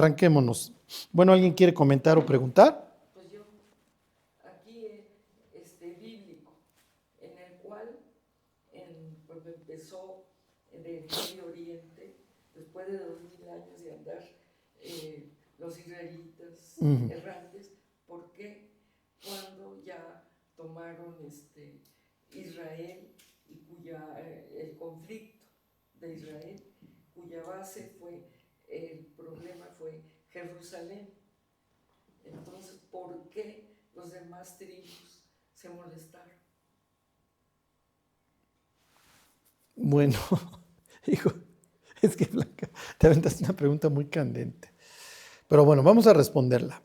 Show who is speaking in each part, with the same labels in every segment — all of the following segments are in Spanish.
Speaker 1: Arranquémonos. Bueno, ¿alguien quiere comentar o preguntar?
Speaker 2: Pues yo, aquí bíblico, en el cual cuando empezó en el Medio Oriente, después de 2000 años de andar los israelitas errantes, ¿por qué cuando ya tomaron Israel y el conflicto de Israel, cuya base fue, el problema fue Jerusalén? Entonces, ¿por qué los demás tribus se molestaron?
Speaker 1: Bueno, hijo, es que Blanca, te aventaste una pregunta muy candente. Pero bueno, vamos a responderla.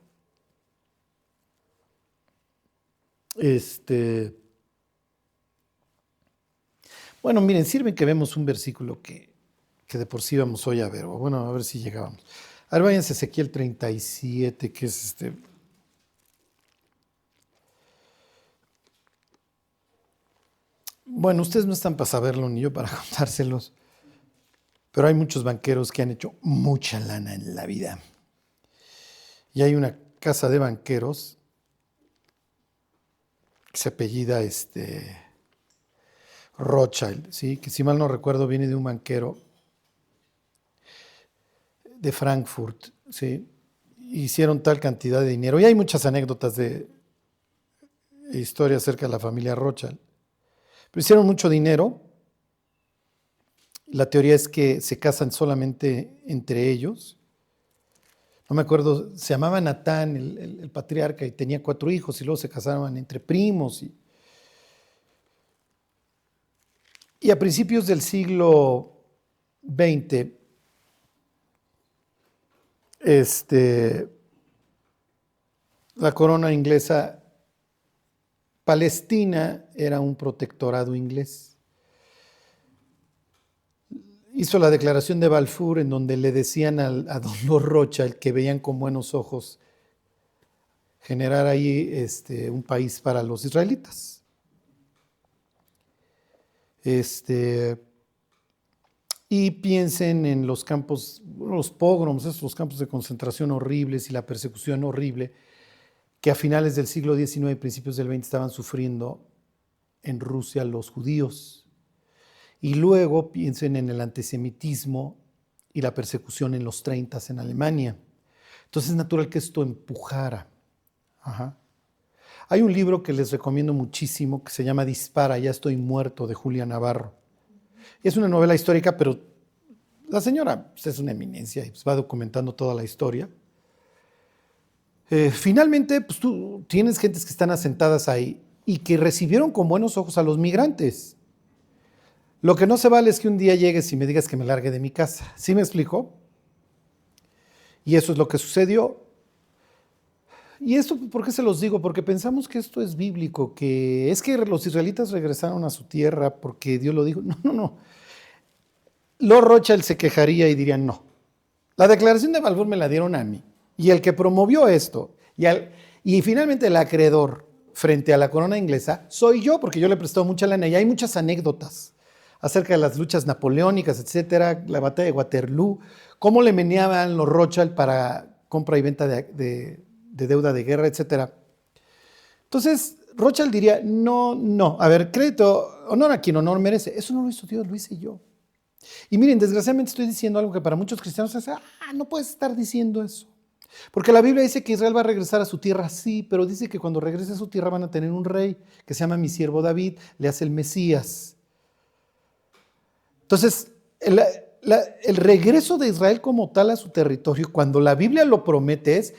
Speaker 1: Bueno, miren, sirve que vemos un versículo que de por sí vamos hoy a ver. O bueno, a ver si llegábamos. A ver, váyanse a Ezequiel 37, que es Bueno, ustedes no están para saberlo ni yo para contárselos, pero hay muchos banqueros que han hecho mucha lana en la vida. Y hay una casa de banqueros que se apellida Rothschild, ¿sí? Que si mal no recuerdo viene de un banquero de Frankfurt, ¿sí? Hicieron tal cantidad de dinero. Y hay muchas anécdotas de historia acerca de la familia Rothschild. Pero hicieron mucho dinero. La teoría es que se casan solamente entre ellos. No me acuerdo, se llamaba Natán, el patriarca, y tenía 4 hijos, y luego se casaban entre primos. Y a principios del siglo XX, la corona inglesa, Palestina era un protectorado inglés. Hizo la declaración de Balfour en donde le decían a don los Rothschild que veían con buenos ojos generar ahí un país para los israelitas. Y piensen en los campos, los pogroms, esos campos de concentración horribles y la persecución horrible que a finales del siglo XIX y principios del XX estaban sufriendo en Rusia los judíos. Y luego piensen en el antisemitismo y la persecución en los 30 en Alemania. Entonces es natural que esto empujara. Ajá. Hay un libro que les recomiendo muchísimo que se llama Dispara, ya estoy muerto, de Julia Navarro. Es una novela histórica, pero la señora es una eminencia y va documentando toda la historia. Finalmente, pues tú tienes gentes que están asentadas ahí y que recibieron con buenos ojos a los migrantes. Lo que no se vale es que un día llegues y me digas que me largue de mi casa. ¿Sí me explico? Y eso es lo que sucedió. ¿Y esto por qué se los digo? Porque pensamos que esto es bíblico, que es que los israelitas regresaron a su tierra porque Dios lo dijo. No. Los Rothschild se quejaría y dirían no. La declaración de Balfour me la dieron a mí. Y el que promovió esto, y finalmente el acreedor frente a la corona inglesa, soy yo, porque yo le he prestado mucha lana. Y hay muchas anécdotas acerca de las luchas napoleónicas, etcétera, la batalla de Waterloo, cómo le meneaban los Rothschild para compra y venta de deuda de guerra, etcétera. Entonces, Rothschild diría, no, a ver, crédito, honor a quien honor merece. Eso no lo hizo Dios, lo hice yo. Y miren, desgraciadamente estoy diciendo algo que para muchos cristianos es, no puedes estar diciendo eso. Porque la Biblia dice que Israel va a regresar a su tierra, sí, pero dice que cuando regrese a su tierra van a tener un rey que se llama mi siervo David, le hace el Mesías. Entonces, el regreso de Israel como tal a su territorio, cuando la Biblia lo promete, es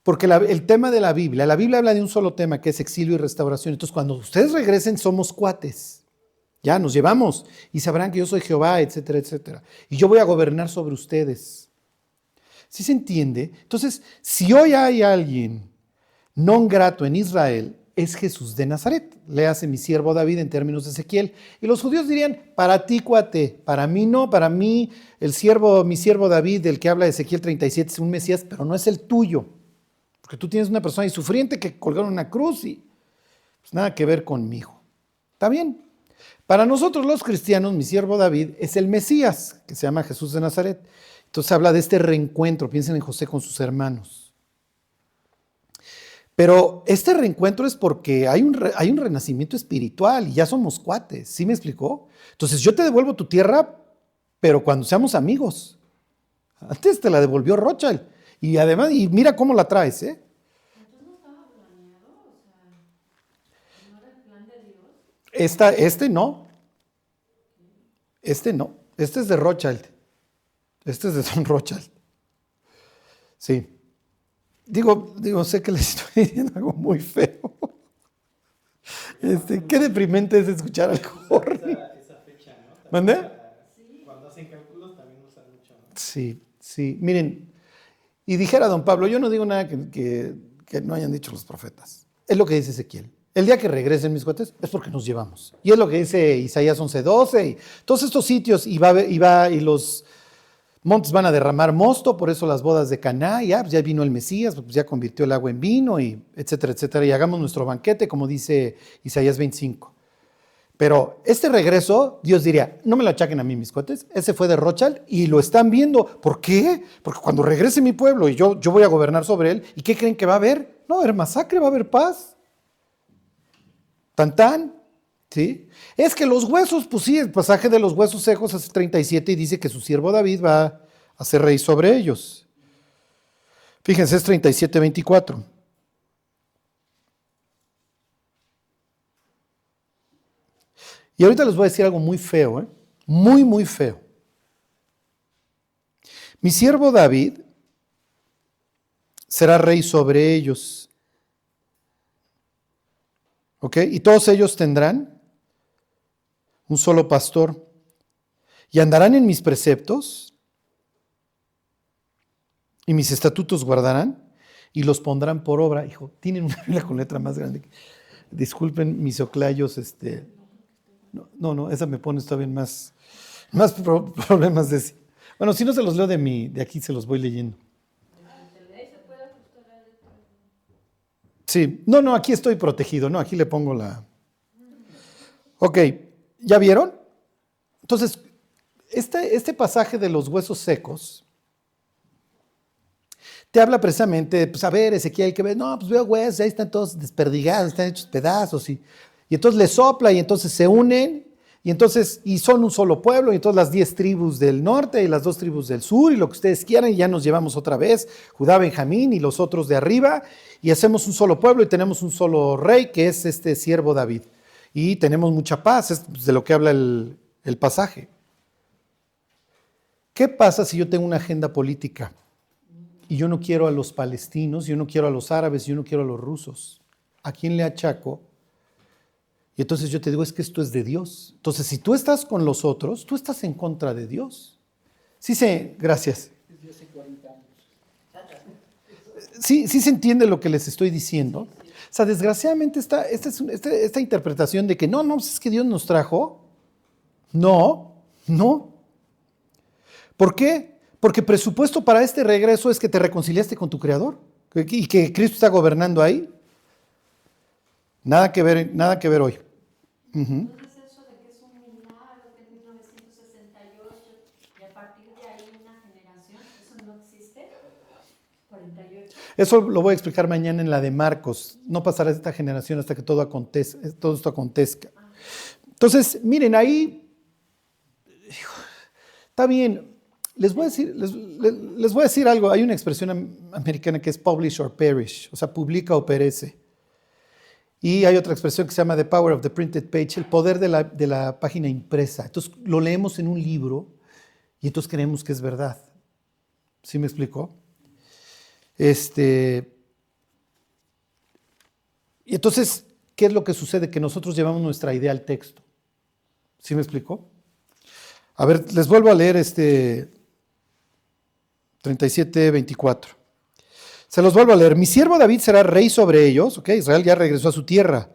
Speaker 1: porque el tema de la Biblia habla de un solo tema, que es exilio y restauración. Entonces, cuando ustedes regresen, somos cuates. Ya nos llevamos y sabrán que yo soy Jehová, etcétera, etcétera. Y yo voy a gobernar sobre ustedes. ¿Sí se entiende? Entonces, si hoy hay alguien non grato en Israel, es Jesús de Nazaret. Le hace mi siervo David en términos de Ezequiel. Y los judíos dirían, para ti, cuate, para mí no, para mí mi siervo David, del que habla de Ezequiel 37, es un Mesías, pero no es el tuyo. Porque tú tienes una persona ahí sufriente que colgaron una cruz y pues nada que ver conmigo. ¿Está bien? Para nosotros los cristianos, mi siervo David es el Mesías, que se llama Jesús de Nazaret. Entonces habla de este reencuentro, piensen en José con sus hermanos. Pero este reencuentro es porque hay un renacimiento espiritual y ya somos cuates, ¿sí me explicó? Entonces yo te devuelvo tu tierra, pero cuando seamos amigos. Antes te la devolvió Rothschild. Y además, y mira cómo la traes, ¿eh?
Speaker 3: Entonces no estaba planeado, o sea, no era el plan de Dios.
Speaker 1: Este no. Este es de Rothschild. Este es de Don Rothschild. Sí. Digo, sé que les estoy diciendo algo muy feo. Qué deprimente es escuchar al Corny.
Speaker 4: Esa fecha, ¿no?
Speaker 1: ¿Mande?
Speaker 4: Cuando hacen cálculos también usan mucho, ¿no?
Speaker 1: Sí. Miren, y dijera don Pablo, yo no digo nada que no hayan dicho los profetas. Es lo que dice Ezequiel. El día que regresen mis cuates es porque nos llevamos. Y es lo que dice Isaías 11:12 y todos estos sitios y los montes van a derramar mosto, por eso las bodas de Caná, ya vino el Mesías, pues ya convirtió el agua en vino, y etcétera, etcétera, y hagamos nuestro banquete, como dice Isaías 25. Pero este regreso, Dios diría, no me lo achaquen a mí, mis cuates, ese fue de Rothschild y lo están viendo. ¿Por qué? Porque cuando regrese mi pueblo y yo voy a gobernar sobre él, ¿y qué creen que va a haber? No va a haber masacre, va a haber paz. Tan tan, ¿sí? Es que los huesos, pues sí, el pasaje de los huesos secos hace 37 y dice que su siervo David va a ser rey sobre ellos. Fíjense, es 37:24. Y ahorita les voy a decir algo muy feo, muy, muy feo. Mi siervo David será rey sobre ellos. ¿Ok? Y todos ellos tendrán un solo pastor. Y andarán en mis preceptos. Y mis estatutos guardarán. Y los pondrán por obra. Hijo, tienen una Biblia con letra más grande. Disculpen mis oclayos, No, esa me pone todavía más problemas de... Bueno, si no se los leo de aquí, se los voy leyendo. Sí, no, aquí estoy protegido, aquí le pongo la... Ok, ¿ya vieron? Entonces, este pasaje de los huesos secos te habla precisamente, pues a ver, Ezequiel, que ve, no, pues veo huesos, ahí están todos desperdigados, están hechos pedazos, y entonces le sopla, y entonces se unen, y son un solo pueblo, y entonces las 10 tribus del norte y las 2 tribus del sur, y lo que ustedes quieran, y ya nos llevamos otra vez, Judá, Benjamín y los otros de arriba, y hacemos un solo pueblo, y tenemos un solo rey, que es este siervo David. Y tenemos mucha paz, es de lo que habla el pasaje. ¿Qué pasa si yo tengo una agenda política? Y yo no quiero a los palestinos, yo no quiero a los árabes, yo no quiero a los rusos. ¿A quién le achaco? Y entonces yo te digo, es que esto es de Dios. Entonces, si tú estás con los otros, tú estás en contra de Dios. Gracias. Sí se entiende lo que les estoy diciendo. O sea, desgraciadamente esta interpretación de que no, es que Dios nos trajo. No. ¿Por qué? Porque presupuesto para este regreso es que te reconciliaste con tu Creador y que Cristo está gobernando ahí. Nada que ver hoy.
Speaker 3: Entonces eso de que es un milagro, que en 1968, y a partir de ahí una generación, ¿eso no existe? 48.
Speaker 1: Eso lo voy a explicar mañana en la de Marcos. No pasará esta generación hasta que todo esto acontezca. Entonces, miren, ahí está bien. Les voy a decir algo. Hay una expresión americana que es publish or perish, o sea, publica o perece. Y hay otra expresión que se llama the power of the printed page, el poder de la página impresa. Entonces lo leemos en un libro y entonces creemos que es verdad. ¿Sí me explicó? Y entonces, ¿qué es lo que sucede? Que nosotros llevamos nuestra idea al texto. ¿Sí me explicó? A ver, les vuelvo a leer 37:24. Se los vuelvo a leer. Mi siervo David será rey sobre ellos. Ok, Israel ya regresó a su tierra.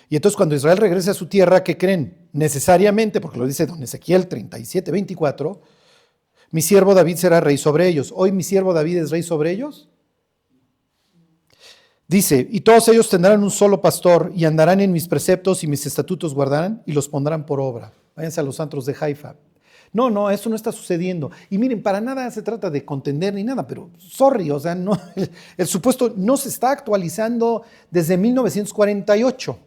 Speaker 1: Y entonces cuando Israel regrese a su tierra, ¿qué creen? Necesariamente, porque lo dice don Ezequiel 37:24, mi siervo David será rey sobre ellos. ¿Hoy mi siervo David es rey sobre ellos? Dice, y todos ellos tendrán un solo pastor y andarán en mis preceptos y mis estatutos guardarán y los pondrán por obra. Váyanse a los antros de Haifa. No, eso no está sucediendo. Y miren, para nada se trata de contender ni nada, pero sorry, o sea, no, el supuesto no se está actualizando desde 1948.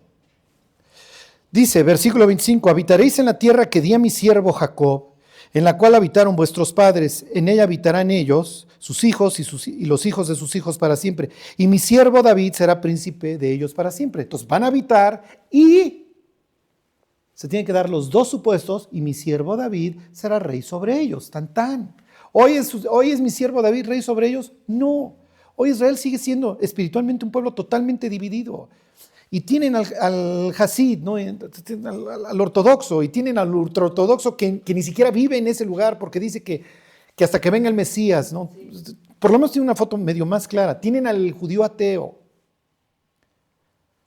Speaker 1: Dice, versículo 25, habitaréis en la tierra que di a mi siervo Jacob, en la cual habitaron vuestros padres, en ella habitarán ellos, sus hijos y los hijos de sus hijos para siempre. Y mi siervo David será príncipe de ellos para siempre. Entonces van a habitar y se tienen que dar los dos supuestos y mi siervo David será rey sobre ellos. Tan tan. ¿Hoy es mi siervo David rey sobre ellos? No. Hoy Israel sigue siendo espiritualmente un pueblo totalmente dividido. Y tienen al Hasid, ¿no? al ortodoxo, y tienen al ultraortodoxo que ni siquiera vive en ese lugar porque dice que hasta que venga el Mesías, ¿no? Por lo menos tiene una foto medio más clara. Tienen al judío ateo.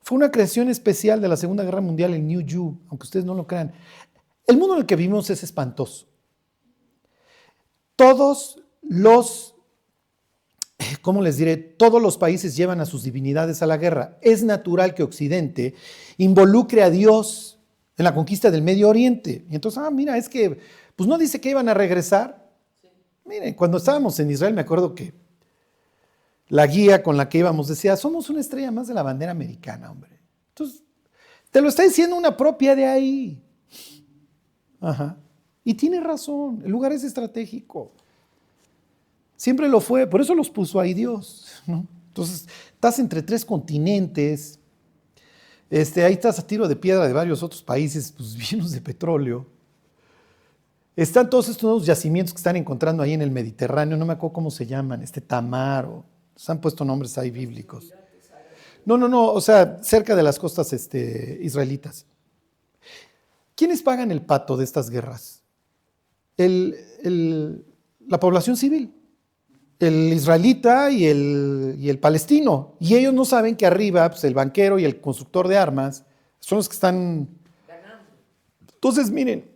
Speaker 1: Fue una creación especial de la Segunda Guerra Mundial, el New Jew, aunque ustedes no lo crean. El mundo en el que vivimos es espantoso. Todos los ¿cómo les diré? Todos los países llevan a sus divinidades a la guerra. Es natural que Occidente involucre a Dios en la conquista del Medio Oriente. Y entonces, mira, es que, pues no dice que iban a regresar. Sí. Miren, cuando estábamos en Israel, me acuerdo que la guía con la que íbamos decía, somos una estrella más de la bandera americana, hombre. Entonces, te lo está diciendo una propia de ahí. Ajá. Y tiene razón, el lugar es estratégico. Siempre lo fue, por eso los puso ahí Dios, ¿no? Entonces, estás entre 3 continentes, ahí estás a tiro de piedra de varios otros países pues, llenos de petróleo. Están todos estos nuevos yacimientos que están encontrando ahí en el Mediterráneo, no me acuerdo cómo se llaman, Tamar, se han puesto nombres ahí bíblicos. No, o sea, cerca de las costas israelitas. ¿Quiénes pagan el pato de estas guerras? La población civil. El israelita y el palestino. Y ellos no saben que arriba pues, el banquero y el constructor de armas son los que están ganando. Entonces, miren,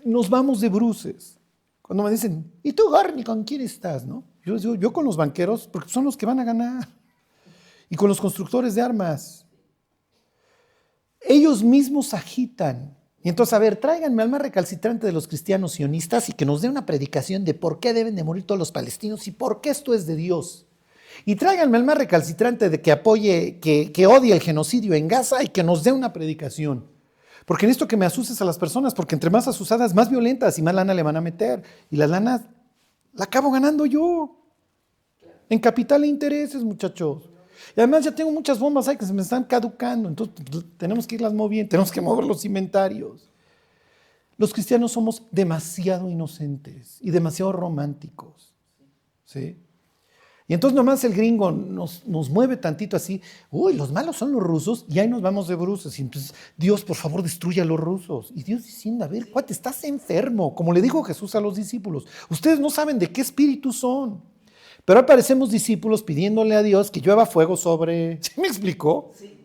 Speaker 1: nos vamos de bruces. Cuando me dicen, ¿y tú, Garni, con quién estás? ¿No? Yo digo, yo con los banqueros, porque son los que van a ganar. Y con los constructores de armas. Ellos mismos agitan. Y entonces, a ver, tráiganme al más recalcitrante de los cristianos sionistas y que nos dé una predicación de por qué deben de morir todos los palestinos y por qué esto es de Dios. Y tráiganme al más recalcitrante de que apoye, que odie el genocidio en Gaza y que nos dé una predicación. Porque necesito que me asustes a las personas, porque entre más asusadas, más violentas y más lana le van a meter. Y la lana la acabo ganando yo. En capital e intereses, muchachos. Y además ya tengo muchas bombas ahí que se me están caducando, entonces tenemos que irlas moviendo, tenemos que mover los inventarios. Los cristianos somos demasiado inocentes y demasiado románticos, ¿sí? Y entonces nomás el gringo nos mueve tantito así, uy, los malos son los rusos, y ahí nos vamos de bruces. Y entonces, Dios, por favor, destruya a los rusos. Y Dios diciendo, a ver, cuate, estás enfermo, como le dijo Jesús a los discípulos. Ustedes no saben de qué espíritu son. Pero aparecemos discípulos pidiéndole a Dios que llueva fuego sobre... ¿Sí me explicó? Sí.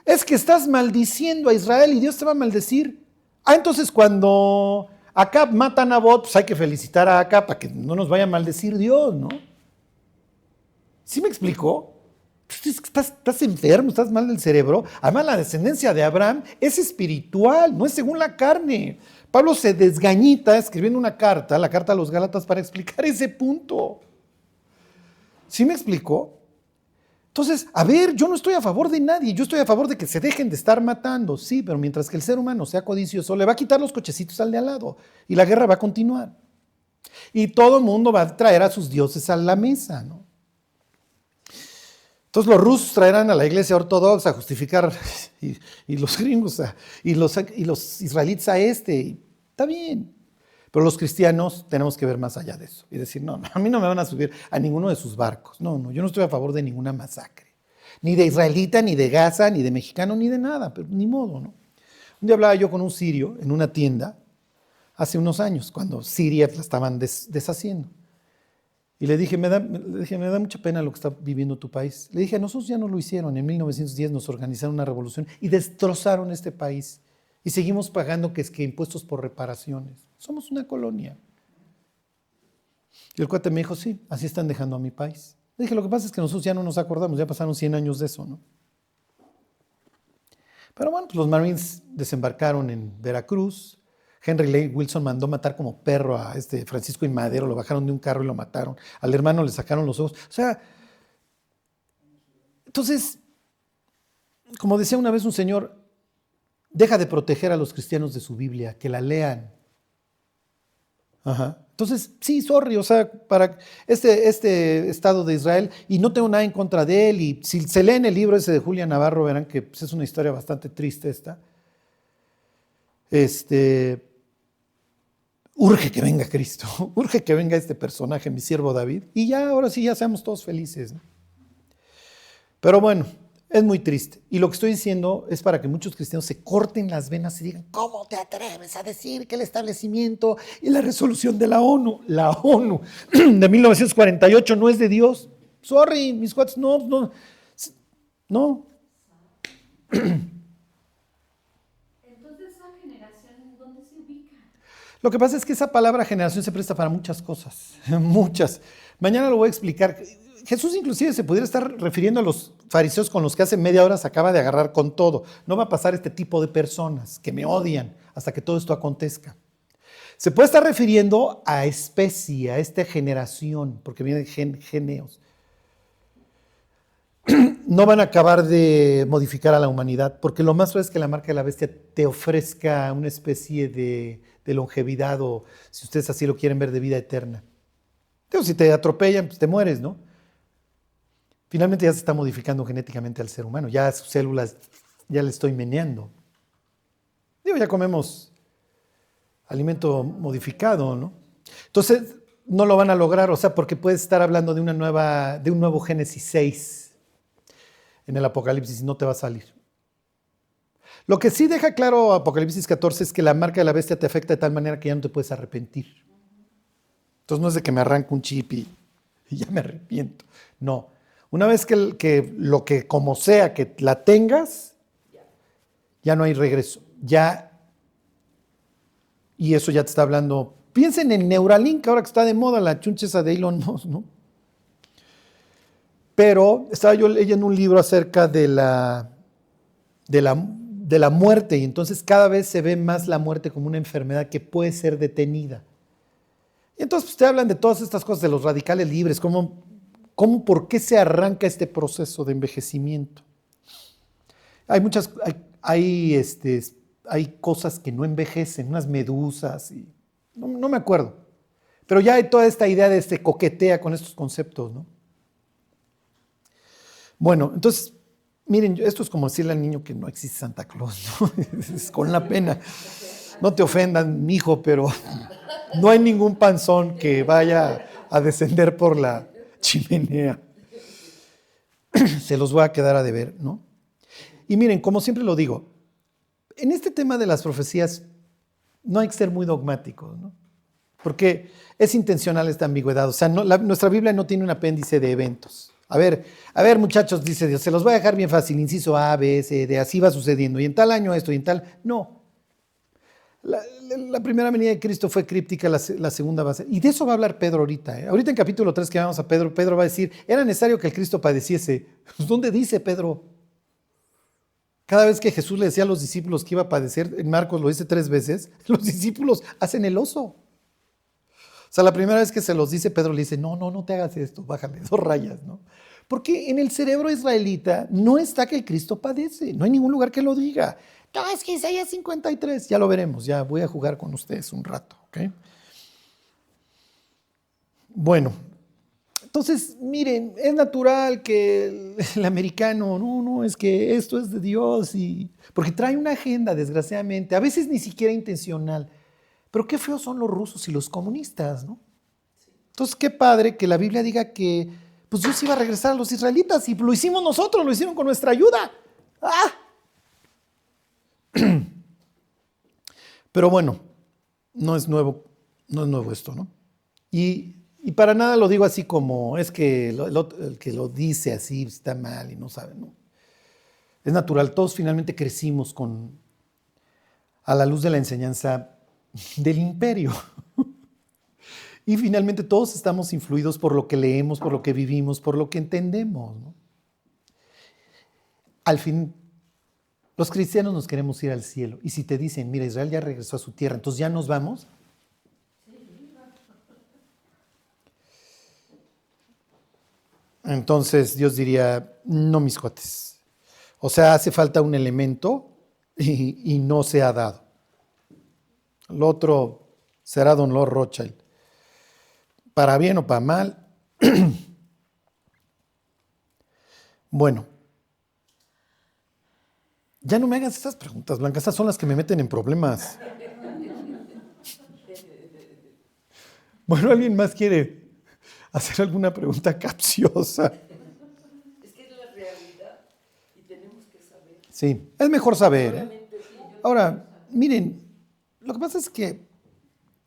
Speaker 1: Es que estás maldiciendo a Israel y Dios te va a maldecir. Entonces cuando Acab mata a Nabot, pues hay que felicitar a Acab para que no nos vaya a maldecir Dios, ¿no? ¿Sí me explicó? Estás enfermo, estás mal del cerebro. Además la descendencia de Abraham es espiritual, no es según la carne. Pablo se desgañita escribiendo una carta, la carta a los Gálatas, para explicar ese punto. ¿Sí me explicó? Entonces, a ver, yo no estoy a favor de nadie, yo estoy a favor de que se dejen de estar matando, sí, pero mientras que el ser humano sea codicioso, le va a quitar los cochecitos al de al lado y la guerra va a continuar. Y todo el mundo va a traer a sus dioses a la mesa, ¿no? Entonces los rusos traerán a la iglesia ortodoxa a justificar y los gringos y los israelitas a está bien. Pero los cristianos tenemos que ver más allá de eso y decir, no, a mí no me van a subir a ninguno de sus barcos. No, yo no estoy a favor de ninguna masacre. Ni de israelita, ni de Gaza, ni de mexicano, ni de nada, pero ni modo, ¿no? Un día hablaba yo con un sirio en una tienda hace unos años, cuando Siria la estaban deshaciendo. Y le dije, me da mucha pena lo que está viviendo tu país. Le dije, a nosotros ya no lo hicieron. En 1910 nos organizaron una revolución y destrozaron este país. Y seguimos pagando impuestos por reparaciones. Somos una colonia. Y el cuate me dijo, sí, así están dejando a mi país. Le dije, lo que pasa es que nosotros ya no nos acordamos, ya pasaron 100 años de eso, ¿no? Pero bueno, pues los Marines desembarcaron en Veracruz, Henry Lane Wilson mandó matar como perro a este Francisco I. Madero, lo bajaron de un carro y lo mataron. Al hermano le sacaron los ojos. O sea, entonces, como decía una vez un señor, deja de proteger a los cristianos de su Biblia, que la lean. Ajá. Entonces, sí, sorry, o sea, para este Estado de Israel, y no tengo nada en contra de él, y si se leen el libro ese de Julia Navarro, verán que pues, es una historia bastante triste esta. Urge que venga Cristo, urge que venga este personaje, mi siervo David, y ya, ahora sí, ya seamos todos felices, ¿no? Pero bueno, es muy triste. Y lo que estoy diciendo es para que muchos cristianos se corten las venas y digan, ¿cómo te atreves a decir que el establecimiento y la resolución de la ONU de 1948 no es de Dios? Sorry, mis cuates, no.
Speaker 3: Entonces, esa generación, ¿dónde se ubica?
Speaker 1: Lo que pasa es que esa palabra generación se presta para muchas cosas, muchas. Mañana lo voy a explicar. Jesús inclusive se pudiera estar refiriendo a los fariseos con los que hace media hora se acaba de agarrar con todo. No va a pasar este tipo de personas que me odian hasta que todo esto acontezca. Se puede estar refiriendo a especie, a esta generación, porque viene de geneos. No van a acabar de modificar a la humanidad, porque lo más probable es que la marca de la bestia te ofrezca una especie de longevidad o, si ustedes así lo quieren ver, de vida eterna. Digo, si te atropellan, pues te mueres, ¿no? Finalmente ya se está modificando genéticamente al ser humano, ya sus células, ya le estoy meneando. Digo, ya comemos alimento modificado, ¿no? Entonces, no lo van a lograr, o sea, porque puedes estar hablando de un nuevo Génesis 6 en el Apocalipsis y no te va a salir. Lo que sí deja claro Apocalipsis 14 es que la marca de la bestia te afecta de tal manera que ya no te puedes arrepentir. Entonces no es de que me arranco un chip y ya me arrepiento. No. Una vez que lo que como sea que la tengas, ya no hay regreso. Ya, y eso ya te está hablando. Piensen en Neuralink, ahora que está de moda la chuncha esa de Elon Musk, ¿no? Pero estaba yo leyendo un libro acerca de la muerte, y entonces cada vez se ve más la muerte como una enfermedad que puede ser detenida. Y entonces pues, te hablan de todas estas cosas, de los radicales libres, por qué se arranca este proceso de envejecimiento. Hay cosas que no envejecen, unas medusas, y no me acuerdo. Pero ya hay toda esta idea de coquetea con estos conceptos, ¿no? Bueno, entonces, miren, esto es como decirle al niño que no existe Santa Claus, ¿no? Es con la pena. No te ofendan, mijo, pero no hay ningún panzón que vaya a descender por la chimenea. Se los voy a quedar a deber, ¿no? Y miren, como siempre lo digo, en este tema de las profecías no hay que ser muy dogmáticos, ¿no? Porque es intencional esta ambigüedad. O sea, nuestra Biblia no tiene un apéndice de eventos. A ver, muchachos, dice Dios, se los voy a dejar bien fácil, inciso A, B, C, D, así va sucediendo, y en tal año esto, y en tal... No. La primera venida de Cristo fue críptica, la segunda va a ser... Y de eso va a hablar Pedro ahorita. Ahorita en capítulo 3 que vamos a Pedro va a decir, era necesario que el Cristo padeciese. Pues, ¿dónde dice Pedro? Cada vez que Jesús le decía a los discípulos que iba a padecer, en Marcos lo dice 3 veces, los discípulos hacen el oso. O sea, la primera vez que se los dice, Pedro le dice, no te hagas esto, bájale 2 rayas, ¿no? Porque en el cerebro israelita no está que el Cristo padece, no hay ningún lugar que lo diga. No, es que Isaías 53, ya lo veremos, ya voy a jugar con ustedes un rato, ¿ok? Bueno, entonces, miren, es natural que el americano, no, es que esto es de Dios, porque trae una agenda, desgraciadamente, a veces ni siquiera intencional. Pero qué feos son los rusos y los comunistas, ¿no? Entonces, qué padre que la Biblia diga que pues Dios iba a regresar a los israelitas y lo hicimos nosotros, lo hicieron con nuestra ayuda. ¡Ah! Pero bueno, no es nuevo esto, ¿no? Y para nada lo digo así como es que el que lo dice así está mal y no sabe, ¿no? Es natural, todos finalmente crecimos a la luz de la enseñanza del imperio. Y finalmente todos estamos influidos por lo que leemos, por lo que vivimos, por lo que entendemos, ¿no? Al fin, Los cristianos nos queremos ir al cielo. Y si te dicen, mira, Israel ya regresó a su tierra, entonces ya nos vamos. Entonces Dios diría, no, mis cuates. O sea, hace falta un elemento y no se ha dado. Lo otro será Don Lord Rothschild. Para bien o para mal. Bueno. Ya no me hagas estas preguntas, Blanca. Estas son las que me meten en problemas. Bueno, ¿alguien más quiere hacer alguna pregunta capciosa?
Speaker 2: Es que es la realidad y tenemos que saber.
Speaker 1: Sí, es mejor saber, ¿eh?
Speaker 2: Solamente sí.
Speaker 1: Ahora, miren, lo que pasa es que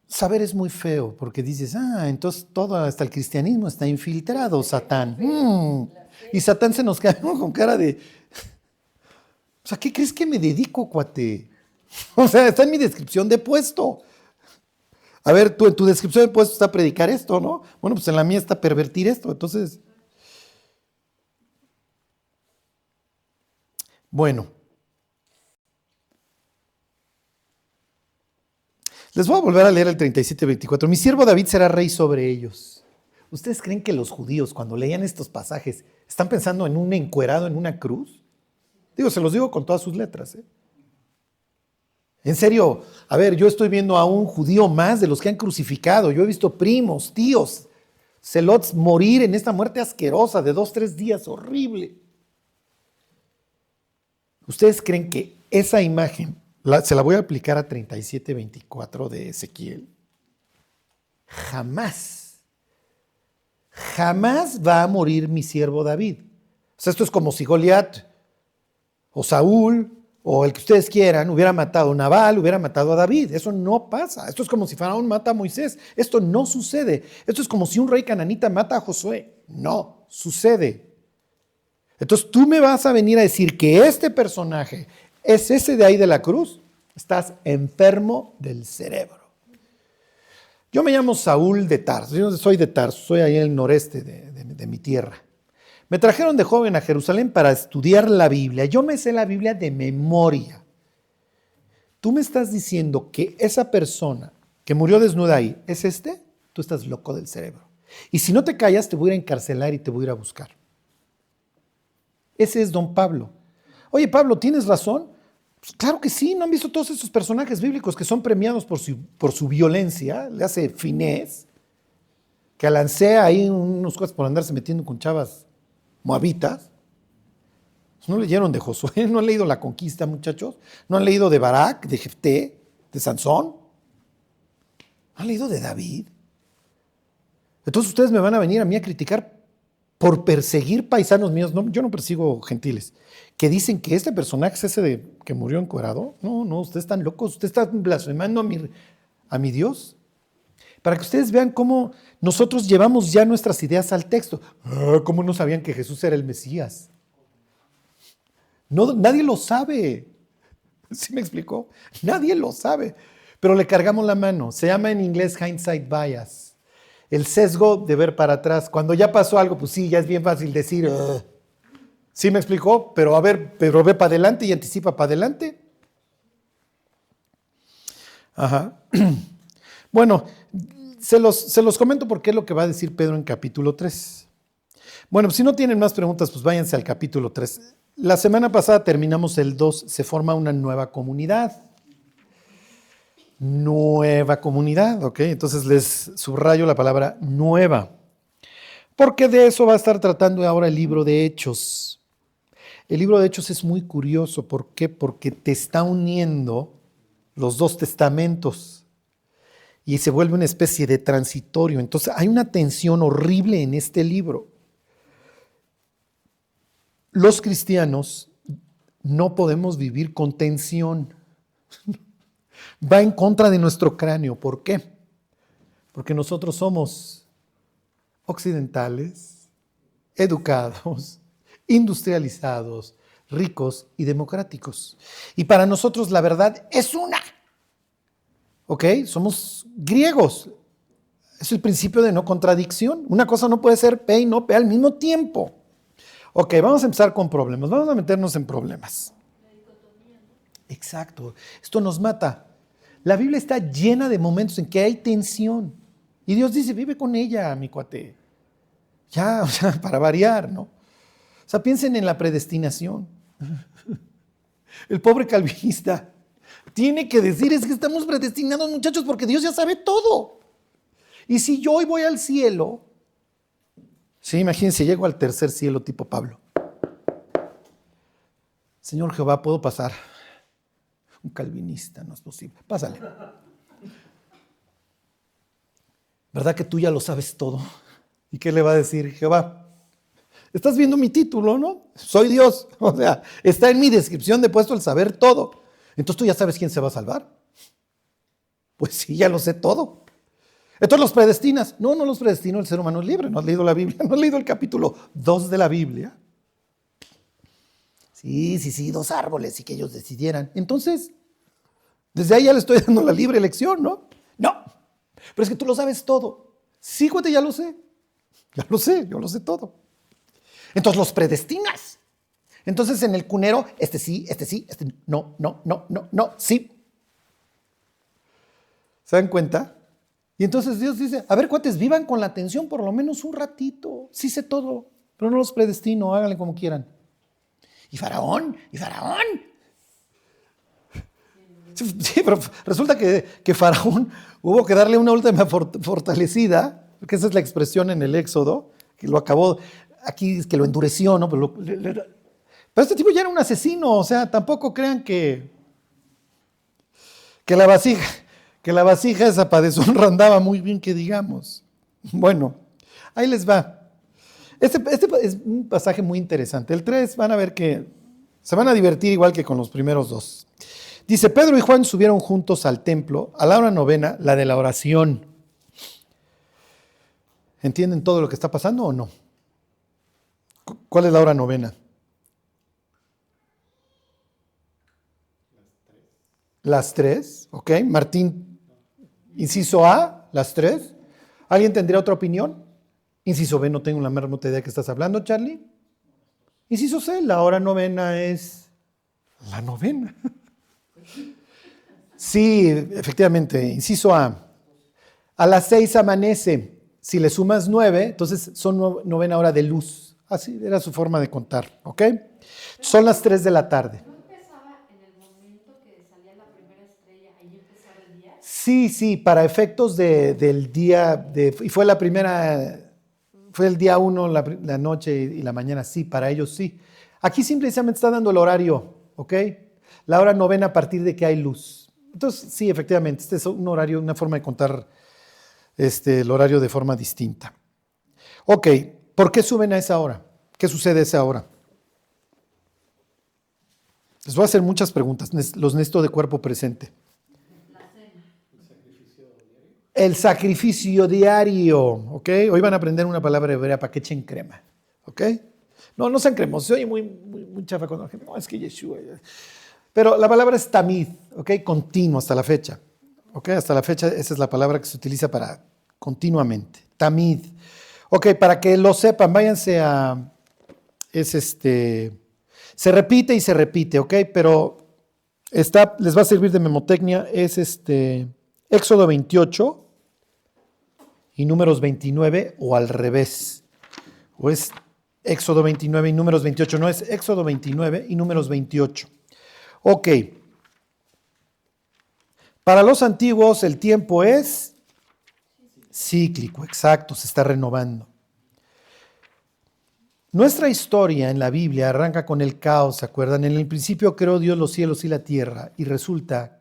Speaker 1: saber es muy feo, porque dices, entonces todo, hasta el cristianismo está infiltrado, Satán. Y Satán se nos queda con cara de, o sea, ¿qué crees que me dedico, cuate? O sea, está en mi descripción de puesto. A ver, tú en tu descripción de puesto está predicar esto, ¿no? Bueno, pues en la mía está pervertir esto, entonces. Bueno. Les voy a volver a leer el 37-24. Mi siervo David será rey sobre ellos. ¿Ustedes creen que los judíos, cuando leían estos pasajes, están pensando en un encuerado en una cruz? Digo, se los digo con todas sus letras, ¿eh? En serio, a ver, yo estoy viendo a un judío más de los que han crucificado. Yo he visto primos, tíos, celotes morir en esta muerte asquerosa de 2-3 días, horrible. ¿Ustedes creen que esa imagen se la voy a aplicar a 37-24 de Ezequiel? Jamás va a morir mi siervo David. O sea, esto es como si Goliat o Saúl o el que ustedes quieran hubiera matado a Nabal, hubiera matado a David. Eso no pasa. Esto es como si Faraón mata a Moisés. Esto no sucede. Esto es como si un rey cananita mata a Josué. No sucede. Entonces tú me vas a venir a decir que este personaje es ese de ahí de la cruz. Estás enfermo del cerebro. Yo me llamo Saúl de Tarso. Yo soy de Tarso, soy ahí en el noreste de mi tierra. Me trajeron de joven a Jerusalén para estudiar la Biblia. Yo me sé la Biblia de memoria. Tú me estás diciendo que esa persona que murió desnuda ahí es este. Tú estás loco del cerebro. Y si no te callas, te voy a ir a encarcelar y te voy a ir a buscar. Ese es don Pablo. Oye, Pablo, ¿tienes razón? Pues claro que sí. ¿No han visto todos esos personajes bíblicos que son premiados por su violencia? Le hace finés, que alancea ahí unos cosas por andarse metiendo con chavas moabitas. ¿No leyeron de Josué? ¿No han leído la conquista, muchachos? ¿No han leído de Barak, de Jefté, de Sansón? ¿Han leído de David? Entonces ustedes me van a venir a mí a criticar por perseguir paisanos míos. No, yo no persigo gentiles. Que dicen que este personaje es ese que murió encuerado. No, ustedes están locos. Ustedes están blasfemando a mi Dios. Para que ustedes vean cómo nosotros llevamos ya nuestras ideas al texto. ¿Cómo no sabían que Jesús era el Mesías? No, nadie lo sabe. ¿Sí me explicó? Nadie lo sabe. Pero le cargamos la mano. Se llama en inglés hindsight bias. El sesgo de ver para atrás. Cuando ya pasó algo, pues sí, ya es bien fácil decir. ¿Sí me explicó? Pero a ver, pero ve para adelante y anticipa para adelante. Ajá. Bueno, se los comento porque es lo que va a decir Pedro en capítulo 3. Bueno, si no tienen más preguntas, pues váyanse al capítulo 3. La semana pasada terminamos el 2, se forma una nueva comunidad. Nueva comunidad, ¿ok? Entonces les subrayo la palabra nueva. Porque de eso va a estar tratando ahora el libro de Hechos. El libro de Hechos es muy curioso. ¿Por qué? Porque te está uniendo los dos testamentos. Y se vuelve una especie de transitorio. Entonces hay una tensión horrible en este libro. Los cristianos no podemos vivir con tensión. Va en contra de nuestro cráneo. ¿Por qué? Porque nosotros somos occidentales, educados, industrializados, ricos y democráticos. Y para nosotros la verdad es una. ¿Ok? Somos griegos. Es el principio de no contradicción. Una cosa no puede ser P y no P al mismo tiempo. Ok, vamos a empezar con problemas. Vamos a meternos en problemas.
Speaker 3: La dicotomía
Speaker 1: Exacto. Esto nos mata. La Biblia está llena de momentos en que hay tensión. Y Dios dice, vive con ella, mi cuate. Ya, o sea, para variar, ¿no? O sea, piensen en la predestinación. El pobre calvinista tiene que decir, es que estamos predestinados, muchachos, porque Dios ya sabe todo. Y si yo hoy voy al cielo, sí, imagínense, llego al tercer cielo tipo Pablo. Señor Jehová, ¿puedo pasar? Un calvinista, no es posible. Pásale. ¿Verdad que tú ya lo sabes todo? ¿Y qué le va a decir Jehová? Estás viendo mi título, ¿no? Soy Dios. O sea, está en mi descripción de puesto el saber todo. Entonces tú ya sabes quién se va a salvar. Pues sí, ya lo sé todo. Entonces los predestinas. No, no los predestino, el ser humano es libre. No has leído la Biblia, no has leído el capítulo 2 de la Biblia. Sí, 2 árboles y que ellos decidieran. Entonces, desde ahí ya le estoy dando la libre elección, ¿no? No, pero es que tú lo sabes todo. Sí, cuate, ya lo sé. Ya lo sé, yo lo sé todo. Entonces los predestinas. Entonces en el cunero, este no, sí. ¿Se dan cuenta? Y entonces Dios dice, a ver, cuates, vivan con la atención por lo menos un ratito. Sí sé todo, pero no los predestino, háganle como quieran. ¿Y Faraón? Sí, pero resulta que Faraón hubo que darle una última fortalecida, porque esa es la expresión en el Éxodo, que lo acabó, aquí es que lo endureció, ¿no? Pero este tipo ya era un asesino, o sea, tampoco crean que la vasija esa para deshonra andaba muy bien, que digamos. Bueno, ahí les va. Este es un pasaje muy interesante. El 3 van a ver que se van a divertir igual que con los primeros 2. Dice, Pedro y Juan subieron juntos al templo a la hora novena, la de la oración. ¿Entienden todo lo que está pasando o no? ¿Cuál es la hora novena? Las 3, ¿ok? Martín, inciso A, las 3. ¿Alguien tendría otra opinión? Inciso B, no tengo la más remota idea de qué estás hablando, Charlie. Inciso C, la hora novena es la novena. Sí, efectivamente, inciso A. A las 6 amanece. Si le sumas 9, entonces son novena hora de luz. Así era su forma de contar, ¿ok? Son las 3 de la tarde.
Speaker 3: ¿No empezaba en el momento que salía la primera estrella, ahí empezaba el día?
Speaker 1: Sí, para efectos del día, y fue la primera, fue el día 1, la noche y la mañana, sí, para ellos sí. Aquí simplemente está dando el horario, ¿ok? La hora novena a partir de que hay luz. Entonces, sí, efectivamente, este es un horario, una forma de contar el horario de forma distinta. Ok, ¿por qué suben a esa hora? ¿Qué sucede a esa hora? Les voy a hacer muchas preguntas, los necesito de cuerpo presente. El sacrificio diario, ¿ok? Hoy van a aprender una palabra hebrea para que echen crema, ¿ok? No sean cremosos, se oye muy chafa cuando la gente, no, es que Yeshua. Pero la palabra es tamid, ¿ok? Continuo hasta la fecha, ¿ok? Hasta la fecha esa es la palabra que se utiliza para continuamente, tamid. Ok, para que lo sepan, váyanse a, se repite y se repite, ¿ok? Pero les va a servir de memotecnia, es Éxodo 28 y Números 29 o al revés. O es Éxodo 29 y Números 28, no, es Éxodo 29 y Números 28. Ok. Para los antiguos el tiempo es cíclico, exacto, se está renovando. Nuestra historia en la Biblia arranca con el caos, ¿se acuerdan? En el principio creó Dios los cielos y la tierra y resulta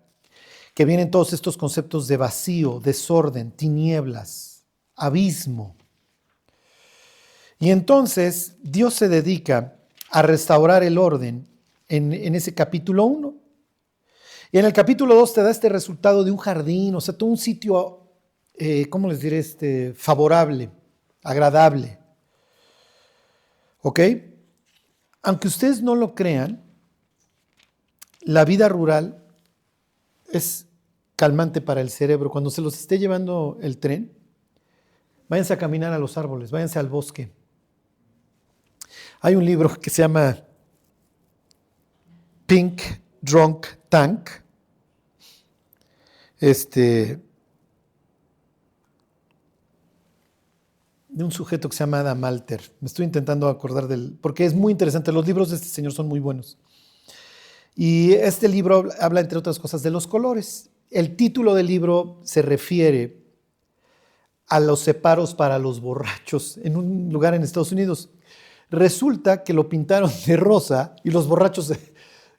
Speaker 1: que vienen todos estos conceptos de vacío, desorden, tinieblas, abismo. Y entonces Dios se dedica a restaurar el orden en ese capítulo 1. Y en el capítulo 2 te da este resultado de un jardín, o sea, todo un sitio, ¿cómo les diré? Favorable, agradable. ¿Ok? Aunque ustedes no lo crean, la vida rural es calmante para el cerebro. Cuando se los esté llevando el tren, váyanse a caminar a los árboles, váyanse al bosque. Hay un libro que se llama Pink Drunk Tank, de un sujeto que se llama Adam Alter. Me estoy intentando acordar porque es muy interesante. Los libros de este señor son muy buenos. Y este libro habla, entre otras cosas, de los colores. El título del libro se refiere a los separos para los borrachos en un lugar en Estados Unidos. Resulta que lo pintaron de rosa y los borrachos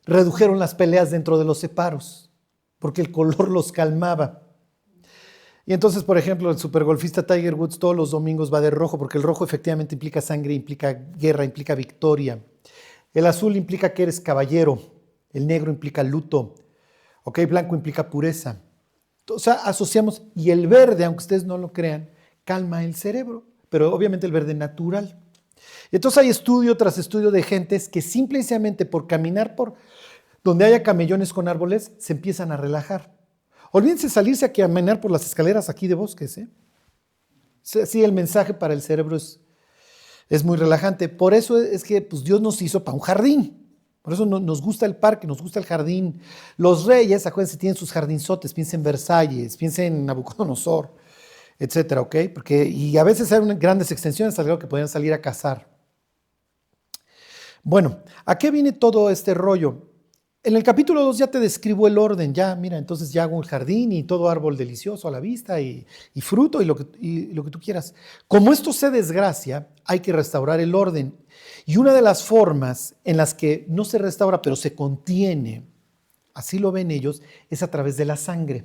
Speaker 1: redujeron las peleas dentro de los separos porque el color los calmaba. Y entonces, por ejemplo, el supergolfista Tiger Woods todos los domingos va de rojo porque el rojo efectivamente implica sangre, implica guerra, implica victoria. El azul implica que eres caballero. El negro implica luto. Blanco implica pureza. O sea, asociamos, y el verde, aunque ustedes no lo crean, calma el cerebro, pero obviamente el verde natural. Entonces hay estudio tras estudio de gentes que simplemente por caminar por donde haya camellones con árboles, se empiezan a relajar. Olvídense salirse a caminar por las escaleras aquí de bosques. Sí, el mensaje para el cerebro es muy relajante. Por eso es que Dios nos hizo para un jardín. Por eso nos gusta el parque, nos gusta el jardín. Los reyes, acuérdense, tienen sus jardinzotes. Piensen en Versalles, piensen en Nabucodonosor, etcétera, y a veces hay grandes extensiones al grado que podían salir a cazar. Bueno, ¿a qué viene todo este rollo? En el capítulo 2 ya te describo el orden. Ya, mira, entonces ya hago un jardín y todo árbol delicioso a la vista y fruto y lo que tú quieras. Como esto se desgracia, hay que restaurar el orden. Y una de las formas en las que no se restaura, pero se contiene, así lo ven ellos, es a través de la sangre.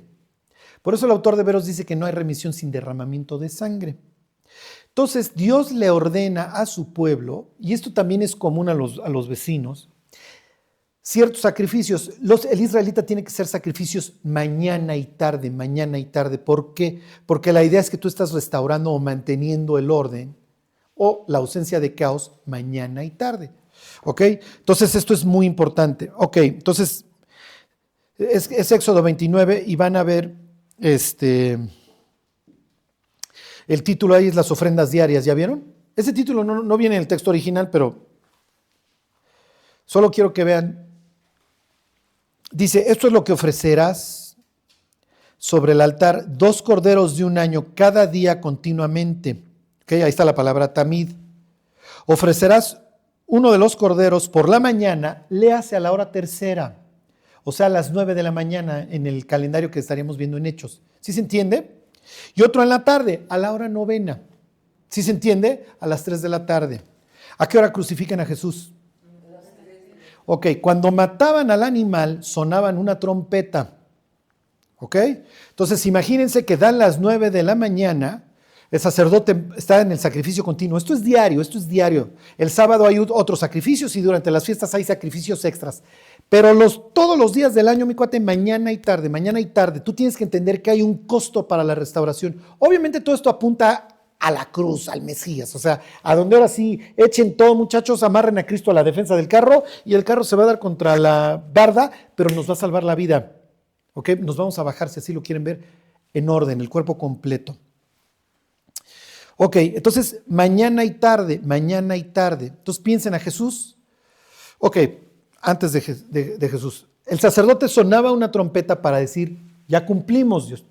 Speaker 1: Por eso el autor de Hebreos dice que no hay remisión sin derramamiento de sangre. Entonces Dios le ordena a su pueblo, y esto también es común a los vecinos, ciertos sacrificios. El israelita tiene que hacer sacrificios mañana y tarde, mañana y tarde. ¿Por qué? Porque la idea es que tú estás restaurando o manteniendo el orden o la ausencia de caos mañana y tarde. Entonces esto es muy importante. Entonces es Éxodo 29 y van a ver el título ahí es las ofrendas diarias. ¿Ya vieron? Ese título no viene en el texto original, pero solo quiero que vean. Dice, esto es lo que ofrecerás sobre el altar, 2 corderos de 1 año cada día continuamente. Ahí está la palabra tamid. Ofrecerás uno de los corderos por la mañana, léase a la hora tercera, o sea, a las 9 de la mañana en el calendario que estaríamos viendo en Hechos. ¿Sí se entiende? Y otro en la tarde, a la hora novena. ¿Sí se entiende? A las 3 de la tarde. ¿A qué hora crucifican a Jesús? Cuando mataban al animal, sonaban una trompeta. Entonces, imagínense que dan las 9 de la mañana, el sacerdote está en el sacrificio continuo. Esto es diario. El sábado hay otros sacrificios y durante las fiestas hay sacrificios extras. Pero todos los días del año, mi cuate, mañana y tarde. Tú tienes que entender que hay un costo para la restauración. Obviamente todo esto apunta a la cruz, al Mesías, o sea, a donde ahora sí echen todo, muchachos, amarren a Cristo a la defensa del carro y el carro se va a dar contra la barda, pero nos va a salvar la vida. Nos vamos a bajar, si así lo quieren ver, en orden, el cuerpo completo. Entonces, mañana y tarde. Entonces piensen a Jesús. Antes de Jesús, el sacerdote sonaba una trompeta para decir, ya cumplimos, Dios,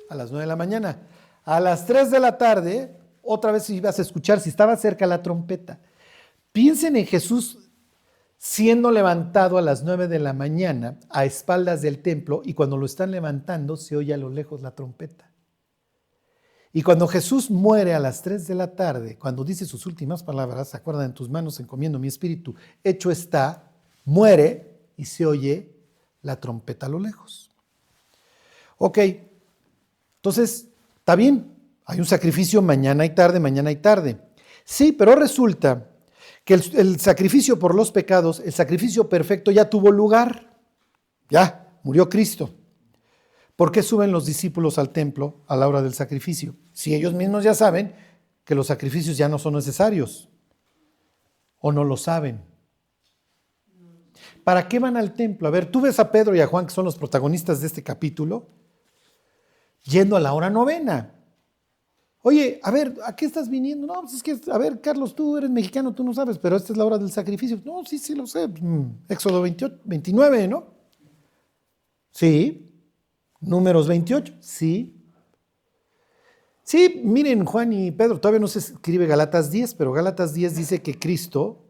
Speaker 1: a las 9 de la mañana. A las 3 de la tarde, otra vez ibas a escuchar, si estaba cerca la trompeta. Piensen en Jesús siendo levantado a las 9 de la mañana a espaldas del templo y cuando lo están levantando se oye a lo lejos la trompeta. Y cuando Jesús muere a las 3 de la tarde, cuando dice sus últimas palabras, ¿se acuerdan? En tus manos encomiendo mi espíritu, hecho está, muere y se oye la trompeta a lo lejos. Entonces, está bien, hay un sacrificio mañana y tarde. Sí, pero resulta que el sacrificio por los pecados, el sacrificio perfecto ya tuvo lugar. Ya, murió Cristo. ¿Por qué suben los discípulos al templo a la hora del sacrificio? Si ellos mismos ya saben que los sacrificios ya no son necesarios. ¿O no lo saben? ¿Para qué van al templo? A ver, tú ves a Pedro y a Juan, que son los protagonistas de este capítulo, yendo a la hora novena. Oye, a ver, ¿a qué estás viniendo? No, pues es que, a ver, Carlos, tú eres mexicano, tú no sabes, pero esta es la hora del sacrificio. No, sí, sí lo sé. Éxodo 28, 29, ¿no? Sí. Números 28, sí. Sí, miren, Juan y Pedro, todavía no se escribe Gálatas 10, pero Gálatas 10 dice que Cristo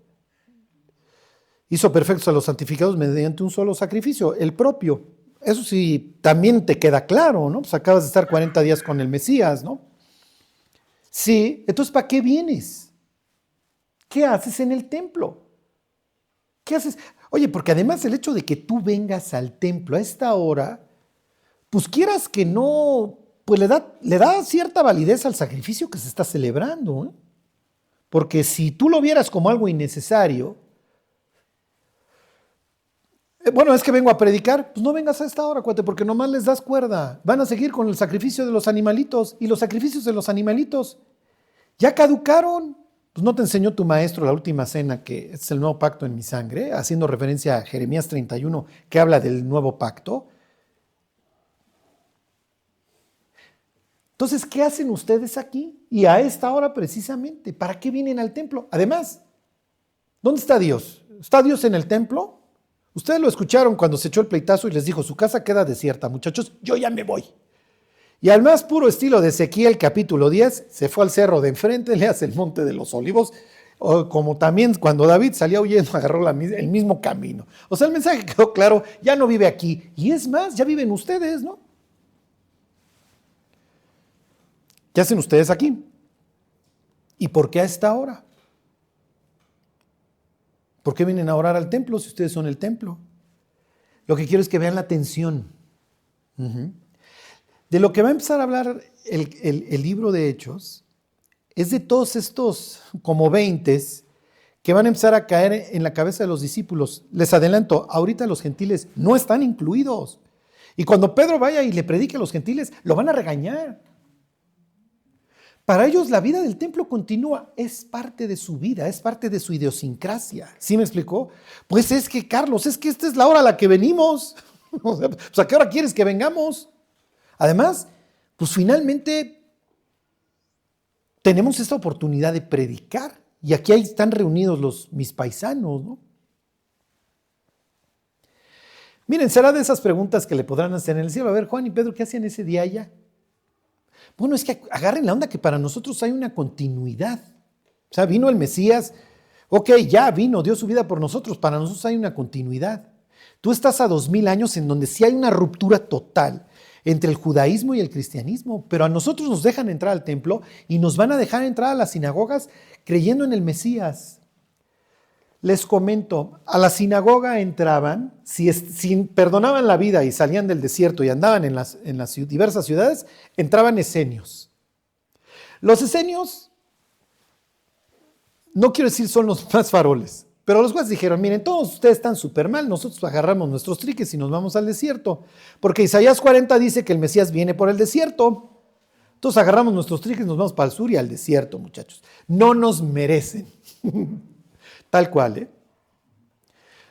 Speaker 1: hizo perfectos a los santificados mediante un solo sacrificio, el propio. Eso sí, también te queda claro, ¿no? Pues acabas de estar 40 días con el Mesías, ¿no? Sí, entonces ¿para qué vienes? ¿Qué haces en el templo? ¿Qué haces? Oye, porque además el hecho de que tú vengas al templo a esta hora, pues quieras que no, pues le da cierta validez al sacrificio que se está celebrando, ¿eh? Porque si tú lo vieras como algo innecesario, bueno, es que vengo a predicar, pues no vengas a esta hora, cuate, porque nomás les das cuerda. Van a seguir con el sacrificio de los animalitos y los sacrificios de los animalitos ya caducaron. Pues no te enseñó tu maestro la última cena, que es el nuevo pacto en mi sangre, haciendo referencia a Jeremías 31, que habla del nuevo pacto. Entonces, ¿qué hacen ustedes aquí? Y a esta hora precisamente, ¿para qué vienen al templo? Además, ¿dónde está Dios? ¿Está Dios en el templo? Ustedes lo escucharon cuando se echó el pleitazo y les dijo, su casa queda desierta, muchachos, yo ya me voy. Y al más puro estilo de Ezequiel capítulo 10, se fue al cerro de enfrente, le hace el monte de los olivos, o como también cuando David salía huyendo, agarró el mismo camino. O sea, el mensaje quedó claro, ya no vive aquí. Y es más, ya viven ustedes, ¿no? ¿Qué hacen ustedes aquí? ¿Y por qué a esta hora? ¿Por qué vienen a orar al templo si ustedes son el templo? Lo que quiero es que vean la tensión. De lo que va a empezar a hablar el libro de Hechos es de todos estos como 20 que van a empezar a caer en la cabeza de los discípulos. Les adelanto, ahorita los gentiles no están incluidos. Y cuando Pedro vaya y le predique a los gentiles, lo van a regañar. Para ellos la vida del templo continúa, es parte de su vida, es parte de su idiosincrasia. ¿Sí me explicó? Pues es que, Carlos, es que esta es la hora a la que venimos. O sea, pues ¿a qué hora quieres que vengamos? Además, pues finalmente tenemos esta oportunidad de predicar. Y aquí ahí están reunidos mis paisanos, ¿no? Miren, será de esas preguntas que le podrán hacer en el cielo. A ver, Juan y Pedro, ¿qué hacían ese día allá? Bueno, es que agarren la onda que para nosotros hay una continuidad. O sea, vino el Mesías, ok, ya vino, dio su vida por nosotros, para nosotros hay una continuidad. Tú estás a 2000 años en donde sí hay una ruptura total entre el judaísmo y el cristianismo, pero a nosotros nos dejan entrar al templo y nos van a dejar entrar a las sinagogas creyendo en el Mesías. Les comento, a la sinagoga entraban, si perdonaban la vida y salían del desierto y andaban en las diversas ciudades, entraban esenios. Los esenios, no quiero decir son los más faroles, pero los jueces dijeron, miren, todos ustedes están súper mal, nosotros agarramos nuestros triques y nos vamos al desierto, porque Isaías 40 dice que el Mesías viene por el desierto. Entonces agarramos nuestros triques y nos vamos para el sur y al desierto, muchachos. No nos merecen. Tal cual, ¿eh?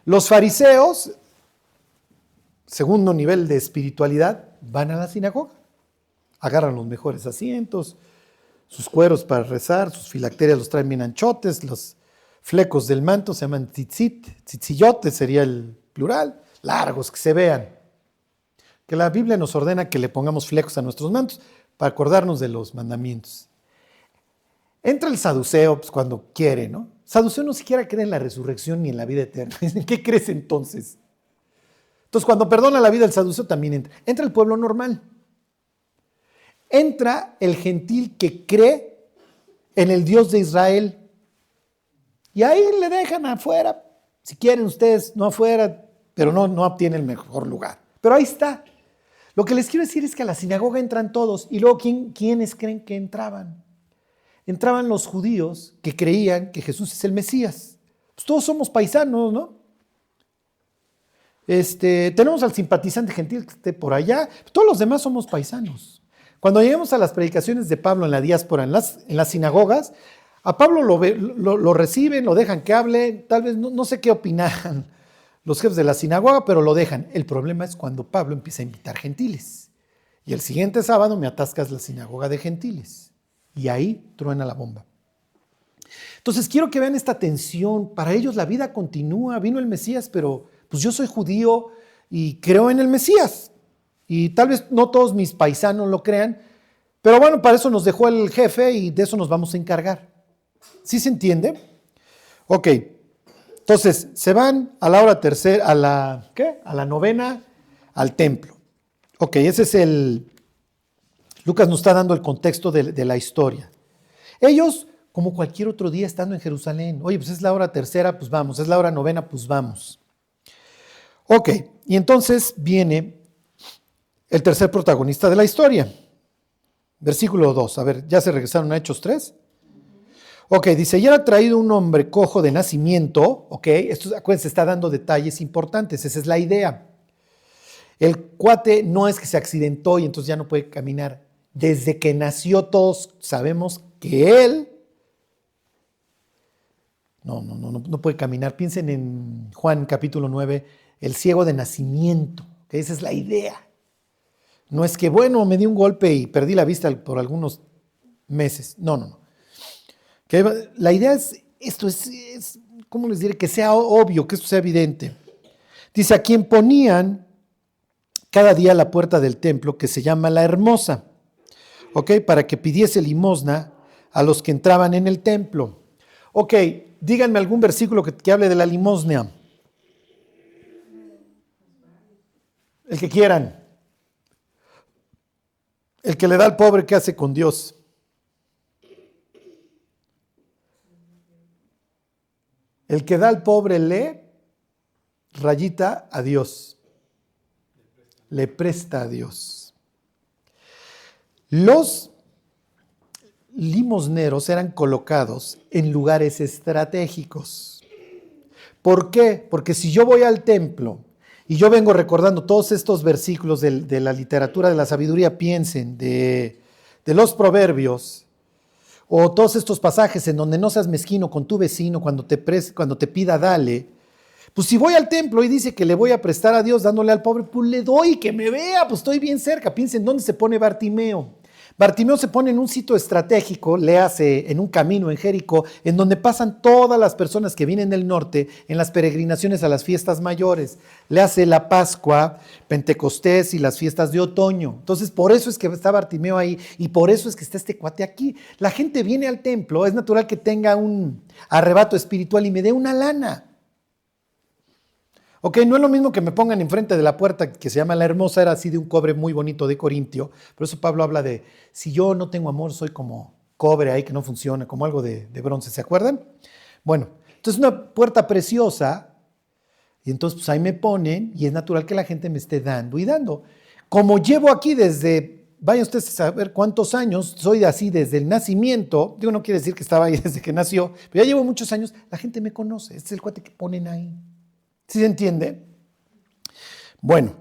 Speaker 1: Los fariseos, segundo nivel de espiritualidad, van a la sinagoga, agarran los mejores asientos, sus cueros para rezar, sus filacterias los traen bien anchotes, los flecos del manto se llaman tzitzit, tzitzillotes sería el plural, largos, que se vean. Que la Biblia nos ordena que le pongamos flecos a nuestros mantos para acordarnos de los mandamientos. Entra el saduceo pues, cuando quiere, ¿no? Saduceo no siquiera cree en la resurrección ni en la vida eterna. ¿En qué crees entonces? Entonces, cuando perdona la vida el saduceo también entra. Entra el pueblo normal. Entra el gentil que cree en el Dios de Israel. Y ahí le dejan afuera. Si quieren ustedes, no afuera, pero no obtiene el mejor lugar. Pero ahí está. Lo que les quiero decir es que a la sinagoga entran todos. Y luego, ¿quiénes creen que entraban? Entraban los judíos que creían que Jesús es el Mesías. Pues todos somos paisanos, ¿no? Tenemos al simpatizante gentil que esté por allá. Todos los demás somos paisanos. Cuando lleguemos a las predicaciones de Pablo en la diáspora, en las sinagogas, a Pablo lo reciben, lo dejan que hable. Tal vez no sé qué opinarán los jefes de la sinagoga, pero lo dejan. El problema es cuando Pablo empieza a invitar gentiles. Y el siguiente sábado me atascas la sinagoga de gentiles. Y ahí truena la bomba. Entonces quiero que vean esta tensión. Para ellos la vida continúa. Vino el Mesías, pero pues yo soy judío y creo en el Mesías. Y tal vez no todos mis paisanos lo crean, pero bueno, para eso nos dejó el jefe y de eso nos vamos a encargar. ¿Sí se entiende? Ok. Entonces, se van a la hora tercera, a la novena, al templo. Ok, ese es Lucas nos está dando el contexto de la historia. Ellos, como cualquier otro día estando en Jerusalén, oye, pues es la hora tercera, pues vamos, es la hora novena, pues vamos. Ok, y entonces viene el tercer protagonista de la historia. Versículo 2, a ver, ¿ya se regresaron a Hechos 3? Ok, dice, y era traído un hombre cojo de nacimiento, ok, esto acuérdense, está dando detalles importantes, esa es la idea. El cuate no es que se accidentó y entonces ya no puede caminar. Desde que nació todos sabemos que él no puede caminar. Piensen en Juan capítulo 9, el ciego de nacimiento, que esa es la idea. No es que, bueno, me di un golpe y perdí la vista por algunos meses. No. Que la idea es, esto es, ¿cómo les diré? Que sea obvio, que esto sea evidente. Dice, a quien ponían cada día a la puerta del templo, que se llama La Hermosa, ¿ok? Para que pidiese limosna a los que entraban en el templo. Ok, díganme algún versículo que hable de la limosna. El que quieran. El que le da al pobre, ¿qué hace con Dios? El que da al pobre rayita a Dios. Le presta a Dios. Los limosneros eran colocados en lugares estratégicos. ¿Por qué? Porque si yo voy al templo y yo vengo recordando todos estos versículos de la literatura de la sabiduría, piensen, de los proverbios, o todos estos pasajes en donde no seas mezquino con tu vecino cuando te pida, dale. Pues si voy al templo y dice que le voy a prestar a Dios dándole al pobre, pues le doy, que me vea, pues estoy bien cerca. Piensen, ¿dónde se pone Bartimeo? Bartimeo se pone en un sitio estratégico, le hace en un camino en Jericó, en donde pasan todas las personas que vienen del norte en las peregrinaciones a las fiestas mayores. Le hace la Pascua, Pentecostés y las fiestas de otoño. Entonces, por eso es que está Bartimeo ahí y por eso es que está este cuate aquí. La gente viene al templo, es natural que tenga un arrebato espiritual y me dé una lana. Ok, no es lo mismo que me pongan enfrente de la puerta que se llama La Hermosa, era así de un cobre muy bonito de Corintio. Por eso Pablo habla de, si yo no tengo amor, soy como cobre ahí que no funciona, como algo de bronce, ¿se acuerdan? Bueno, entonces una puerta preciosa, y entonces pues ahí me ponen, y es natural que la gente me esté dando y dando. Como llevo aquí desde, vayan ustedes a saber cuántos años, soy así desde el nacimiento, digo, no quiere decir que estaba ahí desde que nació, pero ya llevo muchos años, la gente me conoce, este es el cuate que ponen ahí. ¿Sí se entiende? Bueno.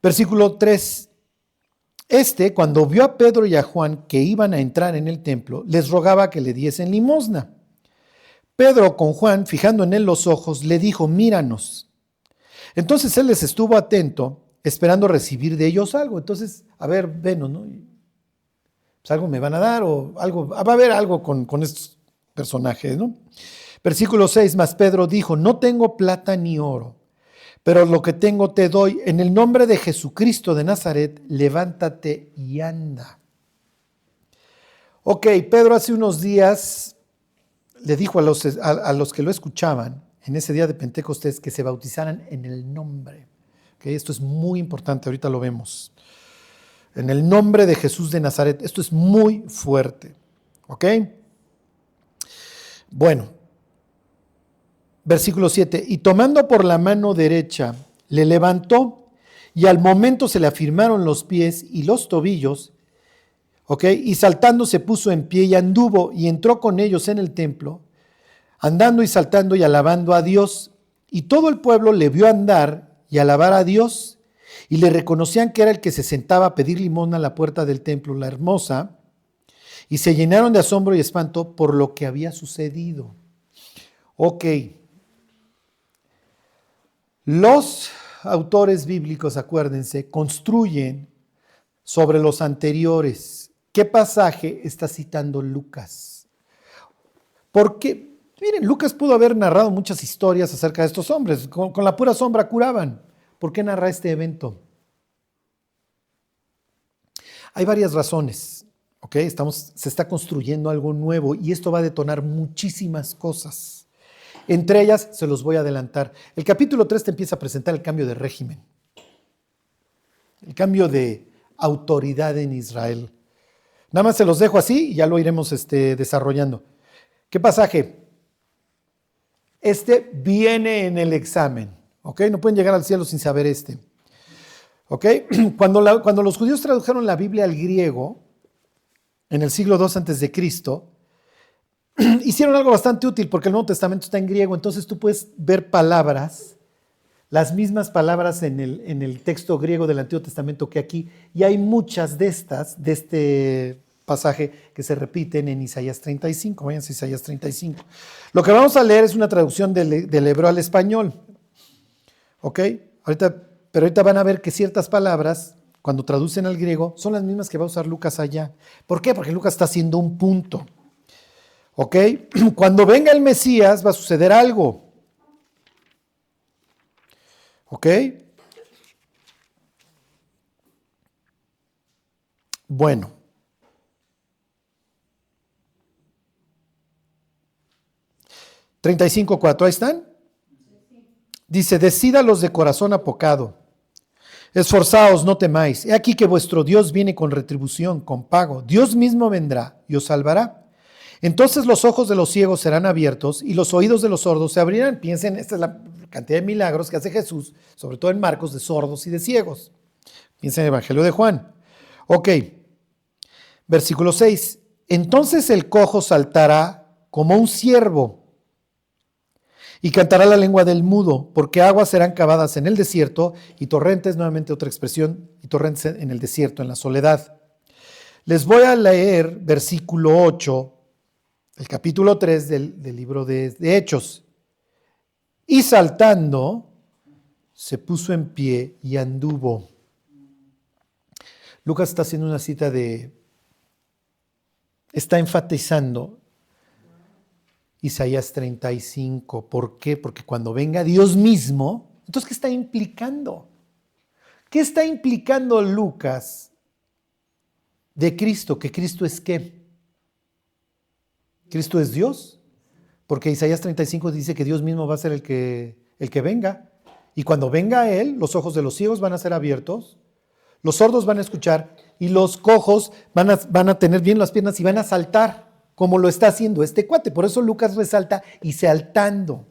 Speaker 1: Versículo 3. Cuando vio a Pedro y a Juan que iban a entrar en el templo, les rogaba que le diesen limosna. Pedro, con Juan, fijando en él los ojos, le dijo, míranos. Entonces él les estuvo atento, esperando recibir de ellos algo. Entonces, a ver, venos, ¿no? Pues algo me van a dar o algo, va a haber algo con estos personajes, ¿no? Versículo 6, mas Pedro dijo, no tengo plata ni oro, pero lo que tengo te doy. En el nombre de Jesucristo de Nazaret, levántate y anda. Ok, Pedro hace unos días le dijo a los que lo escuchaban, en ese día de Pentecostés, que se bautizaran en el nombre. Okay, esto es muy importante, ahorita lo vemos. En el nombre de Jesús de Nazaret, esto es muy fuerte. Ok, bueno. Versículo 7, y tomando por la mano derecha, le levantó, y al momento se le afirmaron los pies y los tobillos, ¿ok? Y saltando se puso en pie y anduvo, y entró con ellos en el templo, andando y saltando y alabando a Dios. Y todo el pueblo le vio andar y alabar a Dios, y le reconocían que era el que se sentaba a pedir limosna a la puerta del templo, La Hermosa, y se llenaron de asombro y espanto por lo que había sucedido. Ok. Los autores bíblicos, acuérdense, construyen sobre los anteriores. ¿Qué pasaje está citando Lucas? Porque, miren, Lucas pudo haber narrado muchas historias acerca de estos hombres. Con la pura sombra curaban. ¿Por qué narra este evento? Hay varias razones. ¿Ok? Se está construyendo algo nuevo y esto va a detonar muchísimas cosas. Entre ellas, se los voy a adelantar. El capítulo 3 te empieza a presentar el cambio de régimen. El cambio de autoridad en Israel. Nada más se los dejo así y ya lo iremos desarrollando. ¿Qué pasaje? Este viene en el examen. ¿Ok? No pueden llegar al cielo sin saber este. ¿Ok? Cuando los judíos tradujeron la Biblia al griego, en el siglo II a.C., hicieron algo bastante útil porque el Nuevo Testamento está en griego, entonces tú puedes ver palabras, las mismas palabras en el texto griego del Antiguo Testamento que aquí, y hay muchas de este pasaje que se repiten en Isaías 35. Váyanse a Isaías 35. Lo que vamos a leer es una traducción del hebreo al español. ¿Ok? Pero ahorita van a ver que ciertas palabras, cuando traducen al griego, son las mismas que va a usar Lucas allá. ¿Por qué? Porque Lucas está haciendo un punto. ¿Ok? Cuando venga el Mesías va a suceder algo. ¿Ok? Bueno. (35:4) ¿ahí están? Dice, decídalos de corazón apocado. Esforzaos, no temáis. He aquí que vuestro Dios viene con retribución, con pago. Dios mismo vendrá y os salvará. Entonces los ojos de los ciegos serán abiertos y los oídos de los sordos se abrirán. Piensen, esta es la cantidad de milagros que hace Jesús, sobre todo en Marcos, de sordos y de ciegos. Piensen en el Evangelio de Juan. Ok, versículo 6. Entonces el cojo saltará como un ciervo y cantará la lengua del mudo, porque aguas serán cavadas en el desierto y torrentes, nuevamente otra expresión, y torrentes en el desierto, en la soledad. Les voy a leer versículo 8, el capítulo 3 del libro de Hechos. Y saltando, se puso en pie y anduvo. Lucas está haciendo una cita está enfatizando Isaías 35. ¿Por qué? Porque cuando venga Dios mismo, entonces, ¿qué está implicando? ¿Qué está implicando Lucas de Cristo? ¿Que Cristo es qué? ¿Cristo es Dios? Porque Isaías 35 dice que Dios mismo va a ser el que venga. Y cuando venga Él, los ojos de los ciegos van a ser abiertos, los sordos van a escuchar y los cojos van a tener bien las piernas y van a saltar, como lo está haciendo este cuate. Por eso Lucas resalta y saltando.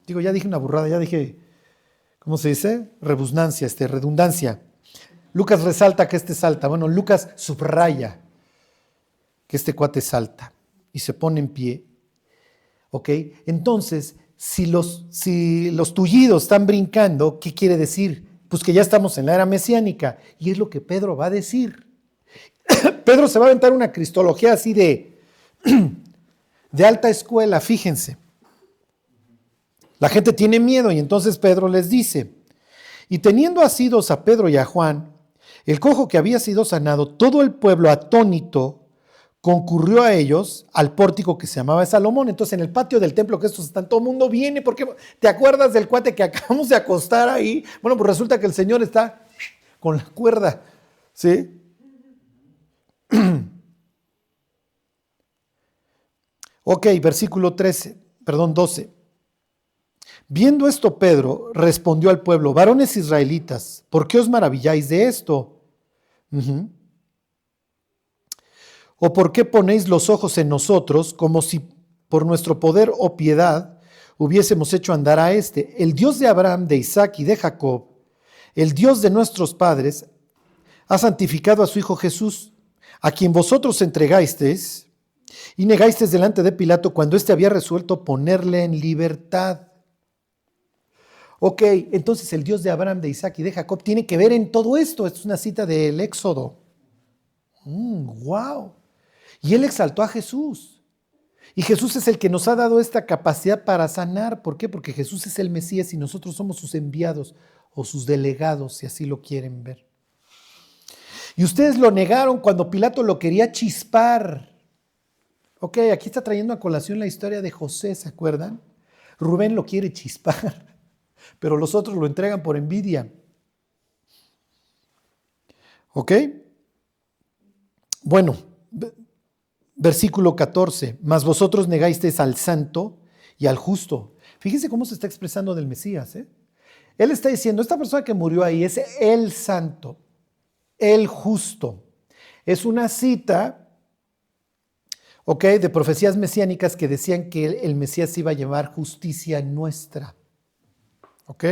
Speaker 1: Digo, ya dije una burrada, ya dije, ¿cómo se dice? Redundancia. Lucas resalta que este salta. Bueno, Lucas subraya que este cuate salta y se pone en pie. ¿Ok? Entonces, si los tullidos están brincando, ¿qué quiere decir? Pues que ya estamos en la era mesiánica. Y es lo que Pedro va a decir. Pedro se va a aventar una cristología así de alta escuela, fíjense. La gente tiene miedo y entonces Pedro les dice, y teniendo asidos a Pedro y a Juan, el cojo que había sido sanado, todo el pueblo atónito concurrió a ellos al pórtico que se llamaba Salomón. Entonces en el patio del templo que estos están, todo el mundo viene, porque ¿te acuerdas del cuate que acabamos de acostar ahí? Bueno, pues resulta que el Señor está con la cuerda, ¿sí? Ok, versículo 12. Viendo esto, Pedro respondió al pueblo, varones israelitas, ¿por qué os maravilláis de esto? ¿O por qué ponéis los ojos en nosotros como si por nuestro poder o piedad hubiésemos hecho andar a este? El Dios de Abraham, de Isaac y de Jacob, el Dios de nuestros padres, ha santificado a su Hijo Jesús, a quien vosotros entregasteis y negasteis delante de Pilato cuando éste había resuelto ponerle en libertad. Ok, entonces el Dios de Abraham, de Isaac y de Jacob tiene que ver en todo esto. Esto es una cita del Éxodo. ¡Wow! Y él exaltó a Jesús. Y Jesús es el que nos ha dado esta capacidad para sanar. ¿Por qué? Porque Jesús es el Mesías y nosotros somos sus enviados o sus delegados, si así lo quieren ver. Y ustedes lo negaron cuando Pilato lo quería chispar. Ok, aquí está trayendo a colación la historia de José, ¿se acuerdan? Rubén lo quiere chispar, pero los otros lo entregan por envidia. ¿Ok? Bueno, versículo 14. Mas vosotros negasteis al santo y al justo. Fíjense cómo se está expresando del Mesías. Él está diciendo, esta persona que murió ahí es el santo, el justo. Es una cita, ok, de profecías mesiánicas que decían que el Mesías iba a llevar justicia nuestra. ¿Ok?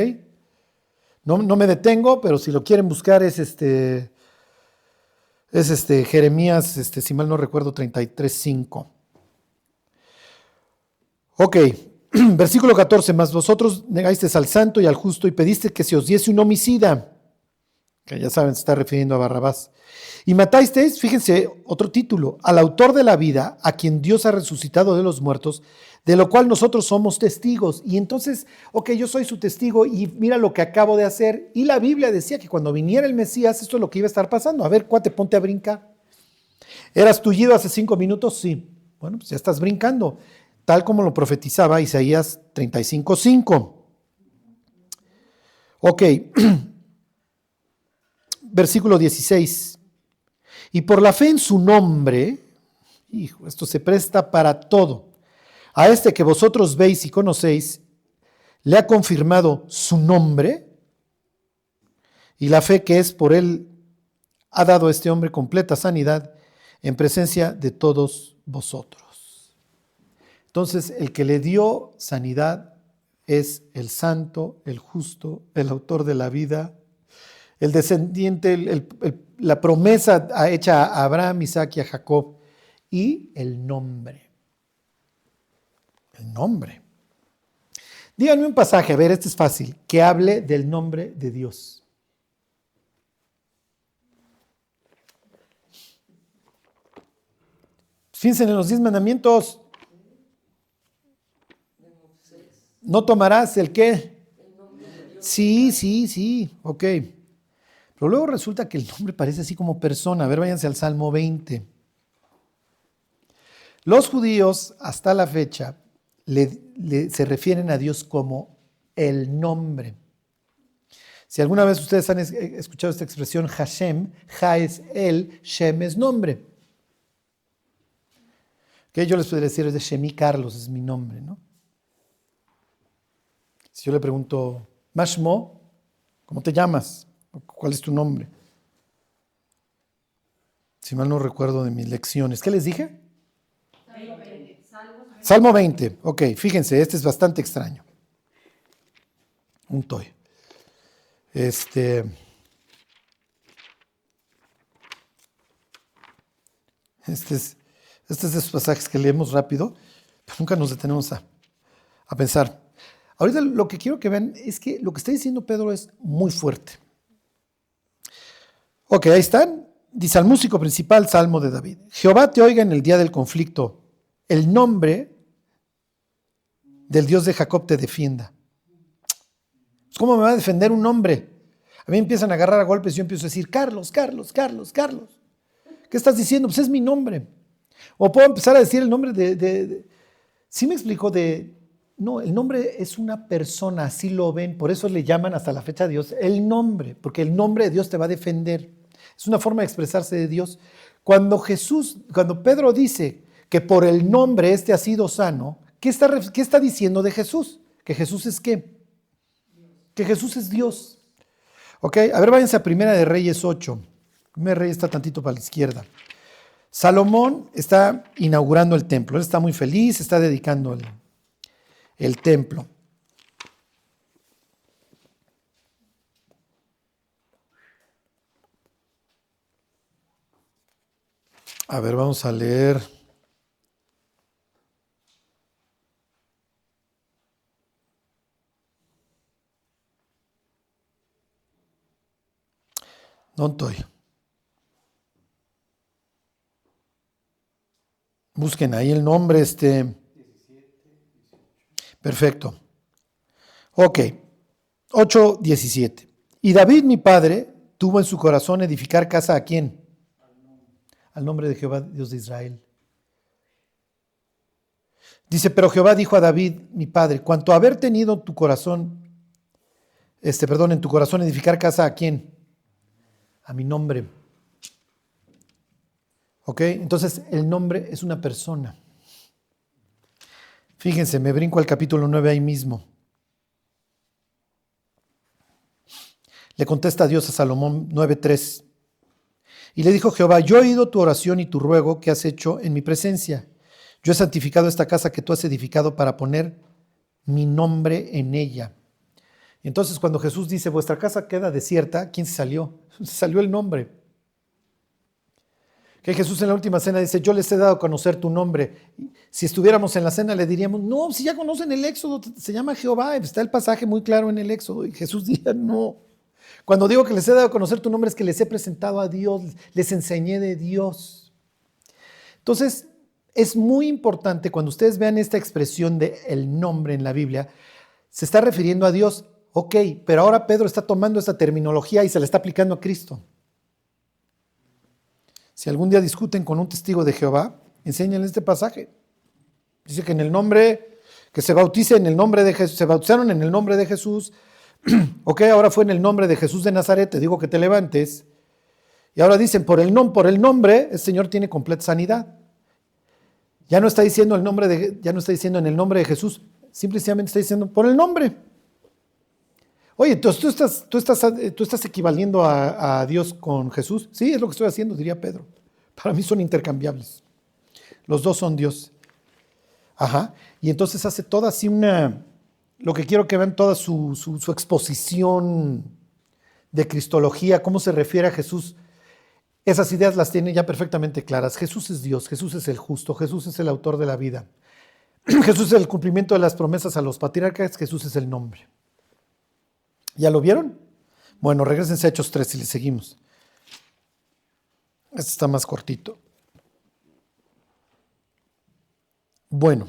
Speaker 1: No me detengo, pero si lo quieren buscar es Jeremías, si mal no recuerdo, 33:5. Ok, versículo 14, mas vosotros negasteis al santo y al justo y pediste que se os diese un homicida, que ya saben, se está refiriendo a Barrabás. Y matasteis, fíjense, otro título, al autor de la vida, a quien Dios ha resucitado de los muertos, de lo cual nosotros somos testigos. Y entonces, ok, yo soy su testigo y mira lo que acabo de hacer. Y la Biblia decía que cuando viniera el Mesías, esto es lo que iba a estar pasando. A ver, cuate, ponte a brincar. ¿Eras tullido hace 5 minutos? Sí. Bueno, pues ya estás brincando, tal como lo profetizaba Isaías 35:5. Ok, versículo 16. Y por la fe en su nombre, hijo, esto se presta para todo. A este que vosotros veis y conocéis, le ha confirmado su nombre, y la fe que es por él ha dado a este hombre completa sanidad en presencia de todos vosotros. Entonces, el que le dio sanidad es el santo, el justo, el autor de la vida, el descendiente, la promesa hecha a Abraham, Isaac y a Jacob, y el nombre. El nombre. Díganme un pasaje, a ver, este es fácil, que hable del nombre de Dios. Fíjense en los 10 mandamientos. ¿No tomarás el qué? Sí, ok. Pero luego resulta que el nombre parece así como persona. A ver, váyanse al Salmo 20. Los judíos, hasta la fecha, se refieren a Dios como el nombre. Si alguna vez ustedes han escuchado esta expresión, Hashem, Ja es él, Shem es nombre. Que yo les podría decir, es de Shemi Carlos, es mi nombre, ¿no? Si yo le pregunto, Mashmo, ¿cómo te llamas? ¿Cuál es tu nombre? Si mal no recuerdo de mis lecciones. ¿Qué les dije? Salmo 20. Ok, fíjense, este es bastante extraño. Un toy. Este es de esos pasajes que leemos rápido, pero nunca nos detenemos a pensar. Ahorita lo que quiero que vean es que lo que está diciendo Pedro es muy fuerte. Ok, ahí están. Dice al músico principal, Salmo de David. Jehová te oiga en el día del conflicto. El nombre del Dios de Jacob te defienda. ¿Cómo me va a defender un nombre? A mí empiezan a agarrar a golpes y yo empiezo a decir, Carlos. ¿Qué estás diciendo? Pues es mi nombre. O puedo empezar a decir el nombre de ¿sí me explico? No, el nombre es una persona, así lo ven, por eso le llaman hasta la fecha a Dios el nombre, porque el nombre de Dios te va a defender. Es una forma de expresarse de Dios. Cuando Pedro dice que por el nombre ha sido sano, ¿qué está diciendo de Jesús? ¿Que Jesús es qué? Que Jesús es Dios. Ok, a ver, váyanse a Primera de Reyes 8. Primera de Reyes está tantito para la izquierda. Salomón está inaugurando el templo. Él está muy feliz, está dedicando el templo. A ver, vamos a leer. ¿Dónde estoy? Busquen ahí el nombre, Perfecto. Ok. 8:17. Y David, mi padre, tuvo en su corazón edificar casa ¿a quién? Al nombre de Jehová, Dios de Israel. Dice, pero Jehová dijo a David, mi padre, cuanto a haber tenido en tu corazón edificar casa ¿a quién? A mi nombre. ¿Ok? Entonces el nombre es una persona. Fíjense, me brinco al capítulo 9 ahí mismo. Le contesta Dios a Salomón 9:3. Y le dijo Jehová, yo he oído tu oración y tu ruego que has hecho en mi presencia. Yo he santificado esta casa que tú has edificado para poner mi nombre en ella. Y entonces cuando Jesús dice, vuestra casa queda desierta, ¿quién se salió? Se salió el nombre. Que Jesús en la última cena dice, yo les he dado a conocer tu nombre. Si estuviéramos en la cena le diríamos, no, si ya conocen el Éxodo, se llama Jehová, está el pasaje muy claro en el Éxodo. Y Jesús diría, no. Cuando digo que les he dado a conocer tu nombre es que les he presentado a Dios, les enseñé de Dios. Entonces, es muy importante cuando ustedes vean esta expresión de el nombre en la Biblia, se está refiriendo a Dios, ok, pero ahora Pedro está tomando esta terminología y se la está aplicando a Cristo. Si algún día discuten con un testigo de Jehová, enséñenle este pasaje. Dice que en el nombre, que se bautice en el nombre de Jesús, se bautizaron en el nombre de Jesús. Ok, ahora fue en el nombre de Jesús de Nazaret, te digo que te levantes. Y ahora dicen, por el nombre, el Señor tiene completa sanidad. Ya no está diciendo en el nombre de Jesús, simplemente está diciendo por el nombre. Oye, entonces tú estás equivaliendo a Dios con Jesús. Sí, es lo que estoy haciendo, diría Pedro. Para mí son intercambiables. Los dos son Dios. Ajá. Y entonces hace toda así lo que quiero que vean, toda su exposición de cristología, cómo se refiere a Jesús. Esas ideas las tiene ya perfectamente claras. Jesús es Dios, Jesús es el justo, Jesús es el autor de la vida. Jesús es el cumplimiento de las promesas a los patriarcas, Jesús es el nombre. ¿Ya lo vieron? Bueno, regrésense a Hechos 3 y le seguimos. Este está más cortito. Bueno.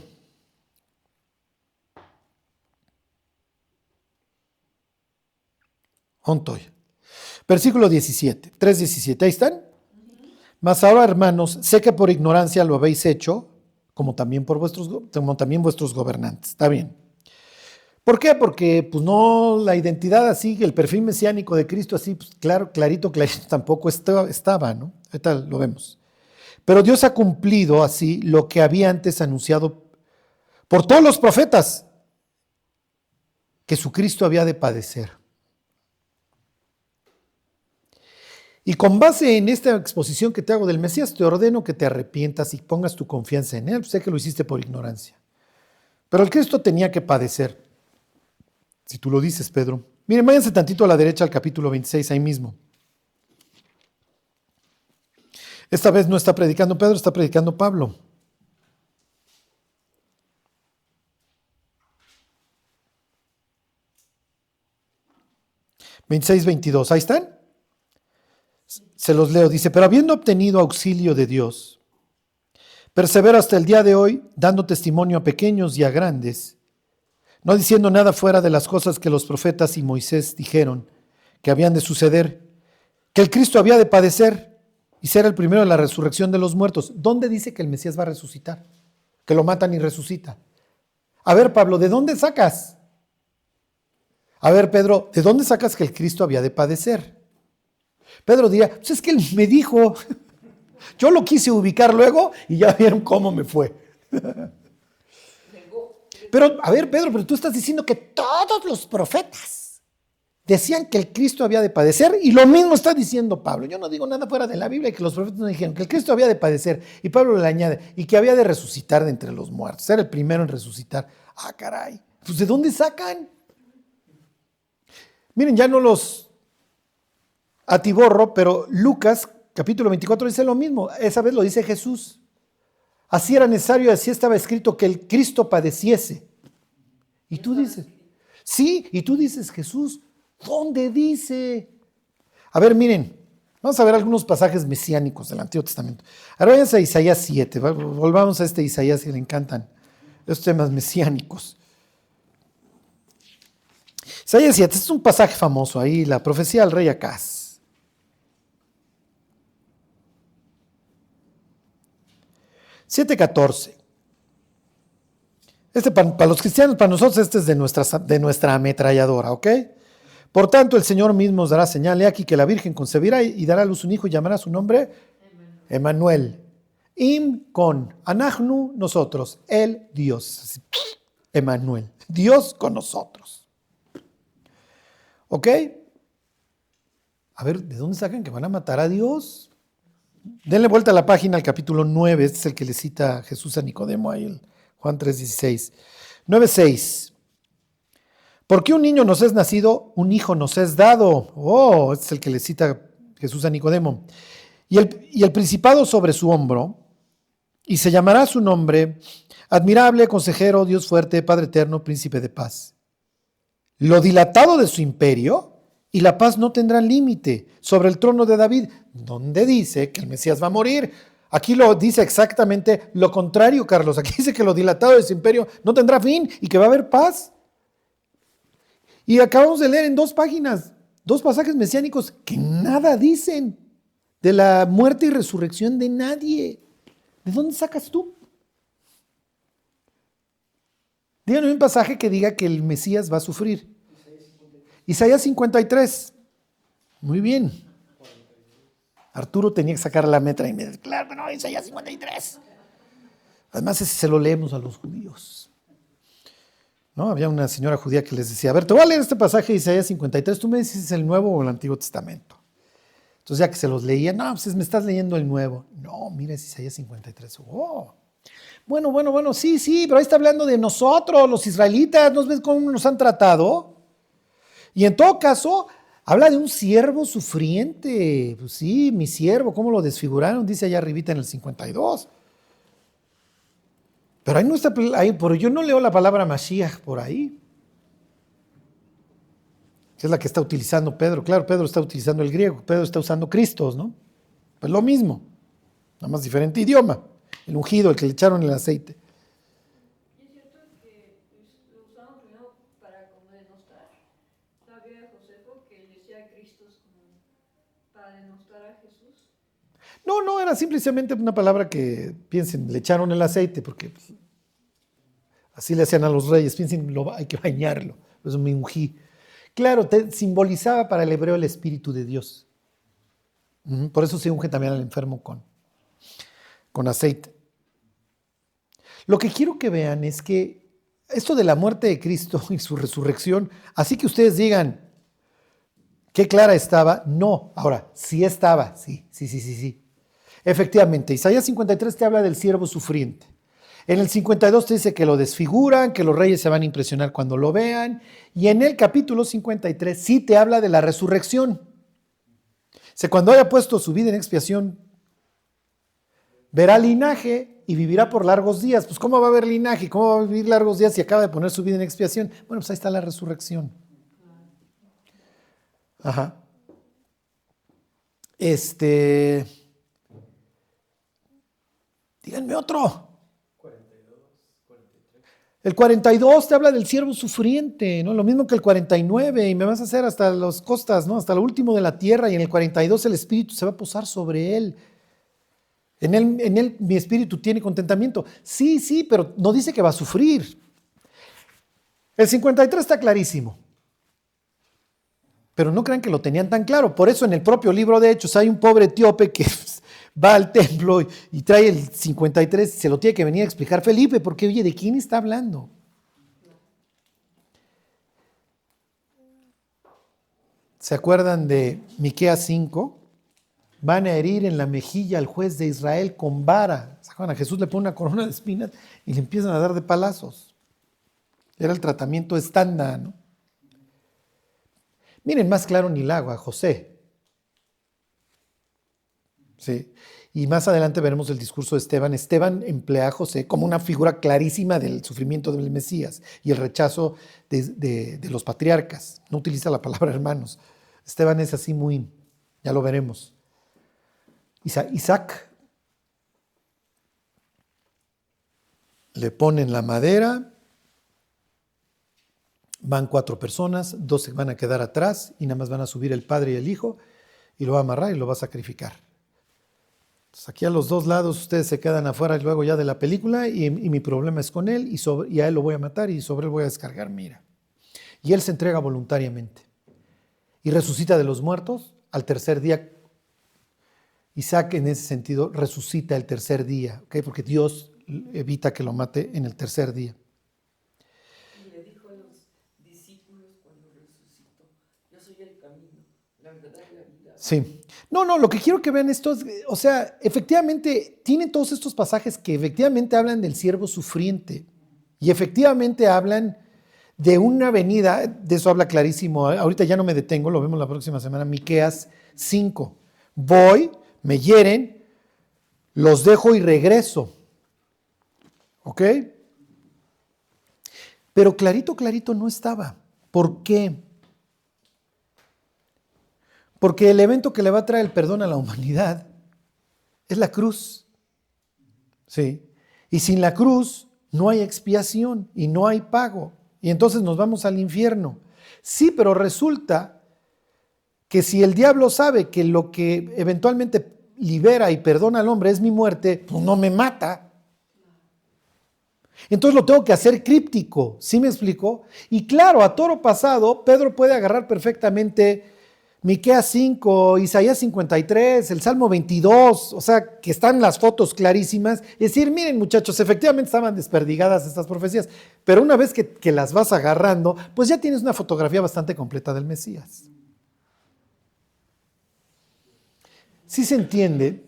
Speaker 1: Ontoy. Versículo 17, 3:17, ahí están. Mas ahora, hermanos, sé que por ignorancia lo habéis hecho, como también vuestros gobernantes. Está bien. ¿Por qué? Porque pues no, la identidad así, el perfil mesiánico de Cristo así, pues claro, clarito, tampoco estaba, ¿no? Ahorita lo vemos. Pero Dios ha cumplido así lo que había antes anunciado por todos los profetas, que su Cristo había de padecer. Y con base en esta exposición que te hago del Mesías, te ordeno que te arrepientas y pongas tu confianza en Él. Sé que lo hiciste por ignorancia. Pero el Cristo tenía que padecer. Si tú lo dices, Pedro. Miren, váyanse tantito a la derecha al capítulo 26, ahí mismo. Esta vez no está predicando Pedro, está predicando Pablo. (26-22), ahí están. Se los leo, dice, pero habiendo obtenido auxilio de Dios, persevero hasta el día de hoy, dando testimonio a pequeños y a grandes, no diciendo nada fuera de las cosas que los profetas y Moisés dijeron que habían de suceder, que el Cristo había de padecer y ser el primero en la resurrección de los muertos. ¿Dónde dice que el Mesías va a resucitar? Que lo matan y resucita. A ver, Pablo, ¿de dónde sacas? A ver, Pedro, ¿de dónde sacas que el Cristo había de padecer? Pedro diría, pues es que él me dijo, yo lo quise ubicar luego y ya vieron cómo me fue. Pero, a ver, Pedro, pero tú estás diciendo que todos los profetas decían que el Cristo había de padecer y lo mismo está diciendo Pablo. Yo no digo nada fuera de la Biblia y que los profetas no dijeron que el Cristo había de padecer y Pablo le añade y que había de resucitar de entre los muertos, ser el primero en resucitar. Ah, caray, pues ¿de dónde sacan? Miren, ya no los atiborro, pero Lucas capítulo 24 dice lo mismo, esa vez lo dice Jesús. Así era necesario, así estaba escrito que el Cristo padeciese. Y tú dices, sí, y tú dices, Jesús, ¿dónde dice? A ver, miren, vamos a ver algunos pasajes mesiánicos del Antiguo Testamento. Ahora váyanse a Isaías 7, volvamos a este Isaías que le encantan estos temas mesiánicos. Isaías 7, este es un pasaje famoso ahí, la profecía del rey Acaz. 7:14. Para los cristianos, para nosotros, este es de nuestra ametralladora, ¿ok? Por tanto, el Señor mismo os dará señal. He aquí que la Virgen concebirá y dará a luz un hijo y llamará su nombre Emmanuel. Im con Anachnu, nosotros, el Dios. Emmanuel, Dios con nosotros. ¿Ok? A ver, ¿de dónde sacan que van a matar a Dios? Denle vuelta a la página al capítulo 9. Este es el que le cita Jesús a Nicodemo ahí, el Juan 3:16. 9:6. Porque un niño nos es nacido, un hijo nos es dado. Oh, este es el que le cita Jesús a Nicodemo. Y el principado sobre su hombro, y se llamará su nombre, admirable, consejero, Dios fuerte, Padre eterno, príncipe de paz. Lo dilatado de su imperio y la paz no tendrán límite sobre el trono de David, donde dice que el Mesías va a morir. Aquí lo dice exactamente lo contrario, Carlos. Aquí dice que lo dilatado de su imperio no tendrá fin y que va a haber paz. Y acabamos de leer en 2 páginas, 2 pasajes mesiánicos que nada dicen de la muerte y resurrección de nadie. ¿De dónde sacas tú? Díganme un pasaje que diga que el Mesías va a sufrir. Isaías 53. Muy bien. Arturo tenía que sacar la metra y me dice, claro, no, Isaías 53. Además, ese se lo leemos a los judíos. ¿No? Había una señora judía que les decía, a ver, te voy a leer este pasaje de Isaías 53, tú me dices si es el Nuevo o el Antiguo Testamento. Entonces ya que se los leía, no, pues me estás leyendo el Nuevo. No, mira, es Isaías 53. Oh. Bueno, sí, pero ahí está hablando de nosotros, los israelitas, ¿no ves cómo nos han tratado? Y en todo caso, habla de un siervo sufriente. Pues sí, mi siervo, ¿cómo lo desfiguraron? Dice allá arribita en el 52. Pero ahí no está, pero yo no leo la palabra Mashiach por ahí. Que es la que está utilizando Pedro. Claro, Pedro está utilizando el griego, Pedro está usando Cristos, ¿no? Pues lo mismo, nada más diferente idioma. El ungido, el que le echaron el aceite.
Speaker 2: Y es cierto que lo usaban primero para como denostar la vida de Josefo, que decía Cristo como para denostar a Jesús.
Speaker 1: No, era simplemente una palabra que, piensen, le echaron el aceite, porque pues, así le hacían a los reyes, piensen, hay que bañarlo, por eso me ungí. Claro, simbolizaba para el hebreo el Espíritu de Dios. Por eso se unge también al enfermo con aceite. Lo que quiero que vean es que esto de la muerte de Cristo y su resurrección, así que ustedes digan, ¿qué clara estaba? No. Ahora, sí estaba, sí. Efectivamente, Isaías 53 te habla del siervo sufriente. En el 52 te dice que lo desfiguran, que los reyes se van a impresionar cuando lo vean. Y en el capítulo 53 sí te habla de la resurrección. Cuando haya puesto su vida en expiación, verá linaje y vivirá por largos días. Pues ¿cómo va a haber linaje? ¿Cómo va a vivir largos días si acaba de poner su vida en expiación? Bueno, pues ahí está la resurrección. Ajá. Díganme otro.
Speaker 4: 42, 43.
Speaker 1: El 42 te habla del siervo sufriente, ¿no? Lo mismo que el 49, y me vas a hacer hasta las costas, ¿no? Hasta lo último de la tierra, y en el 42 el Espíritu se va a posar sobre él. En él mi espíritu tiene contentamiento. Sí, pero no dice que va a sufrir. El 53 está clarísimo. Pero no crean que lo tenían tan claro. Por eso en el propio libro de Hechos hay un pobre etíope que va al templo y trae el 53, se lo tiene que venir a explicar Felipe, porque oye, ¿de quién está hablando? ¿Se acuerdan de Miqueas 5? Van a herir en la mejilla al juez de Israel con vara. ¿Se acuerdan? A Jesús le pone una corona de espinas y le empiezan a dar de palazos. Era el tratamiento estándar, ¿no? Miren, más claro ni el agua, José. Sí. Y más adelante veremos el discurso de Esteban. Esteban emplea a José como una figura clarísima del sufrimiento del Mesías y el rechazo de los patriarcas. No utiliza la palabra hermanos. Esteban es así muy, ya lo veremos. Isaac le ponen la madera, van 4 personas, 2 se van a quedar atrás y nada más van a subir el padre y el hijo y lo va a amarrar y lo va a sacrificar. Entonces, aquí a los dos lados ustedes se quedan afuera luego ya de la película y mi problema es con él y a él lo voy a matar y sobre él voy a descargar mi ira. Y él se entrega voluntariamente y resucita de los muertos al tercer día. Isaac en ese sentido resucita el tercer día, ¿okay? Porque Dios evita que lo mate en el tercer día.
Speaker 5: Y le dijo a los discípulos cuando resucitó, yo soy el camino, la verdad y la vida.
Speaker 1: Sí. No, lo que quiero que vean esto es, o sea, efectivamente, tienen todos estos pasajes que efectivamente hablan del siervo sufriente y efectivamente hablan de una venida, de eso habla clarísimo, ahorita ya no me detengo, lo vemos la próxima semana, Miqueas 5. Voy, me hieren, los dejo y regreso. ¿Ok? Pero clarito no estaba. ¿Por qué? Porque el evento que le va a traer el perdón a la humanidad es la cruz. ¿Sí? Y sin la cruz no hay expiación y no hay pago. Y entonces nos vamos al infierno. Sí, pero resulta que si el diablo sabe que lo que eventualmente libera y perdona al hombre es mi muerte, pues no me mata. Entonces lo tengo que hacer críptico, ¿sí me explico? Y claro, a toro pasado, Pedro puede agarrar perfectamente Miqueas 5, Isaías 53, el Salmo 22, o sea, que están las fotos clarísimas, y decir, miren muchachos, efectivamente estaban desperdigadas estas profecías, pero una vez que las vas agarrando, pues ya tienes una fotografía bastante completa del Mesías. ¿Sí se entiende?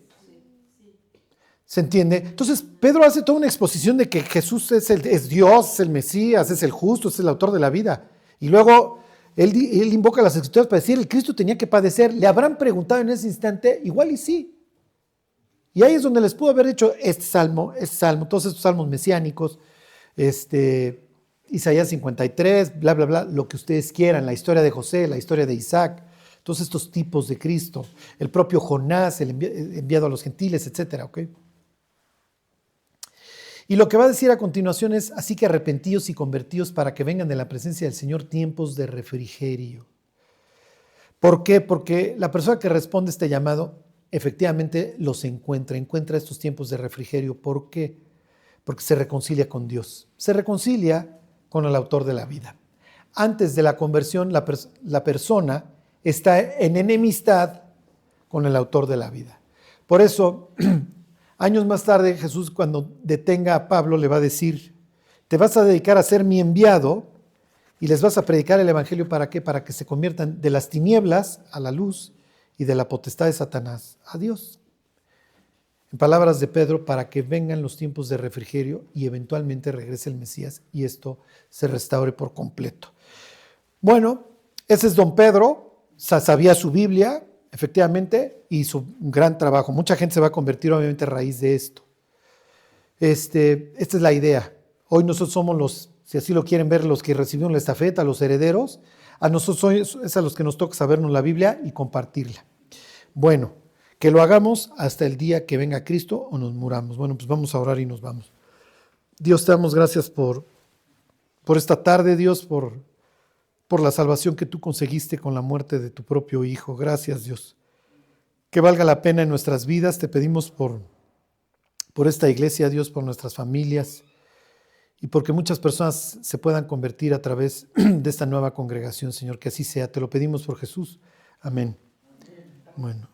Speaker 1: ¿Se entiende? Entonces, Pedro hace toda una exposición de que Jesús es Dios, es el Mesías, es el justo, es el autor de la vida. Y luego él invoca las escrituras para decir, el Cristo tenía que padecer. Le habrán preguntado en ese instante, igual y sí. Y ahí es donde les pudo haber hecho este salmo, todos estos salmos mesiánicos, Isaías 53, bla, bla, bla, lo que ustedes quieran, la historia de José, la historia de Isaac, todos estos tipos de Cristo, el propio Jonás, el enviado a los gentiles, etcétera, ¿ok? Y lo que va a decir a continuación es, así que arrepentíos y convertíos para que vengan de la presencia del Señor tiempos de refrigerio. ¿Por qué? Porque la persona que responde a este llamado efectivamente los encuentra estos tiempos de refrigerio. ¿Por qué? Porque se reconcilia con Dios, se reconcilia con el autor de la vida. Antes de la conversión, la persona está en enemistad con el autor de la vida. Por eso, años más tarde, Jesús, cuando detenga a Pablo, le va a decir, te vas a dedicar a ser mi enviado y les vas a predicar el evangelio, ¿para qué? Para que se conviertan de las tinieblas a la luz y de la potestad de Satanás a Dios. En palabras de Pedro, para que vengan los tiempos de refrigerio y eventualmente regrese el Mesías y esto se restaure por completo. Bueno, ese es don Pedro, sabía su Biblia, efectivamente, hizo un gran trabajo. Mucha gente se va a convertir obviamente a raíz de esto. Esta es la idea. Hoy nosotros somos los, si así lo quieren ver, los que recibieron la estafeta, los herederos. A nosotros es a los que nos toca sabernos la Biblia y compartirla. Bueno, que lo hagamos hasta el día que venga Cristo o nos muramos. Bueno, pues vamos a orar y nos vamos. Dios, te damos gracias por esta tarde, Dios, por la salvación que tú conseguiste con la muerte de tu propio Hijo. Gracias, Dios. Que valga la pena en nuestras vidas. Te pedimos por esta iglesia, Dios, por nuestras familias y porque muchas personas se puedan convertir a través de esta nueva congregación, Señor. Que así sea. Te lo pedimos por Jesús. Amén. Bueno.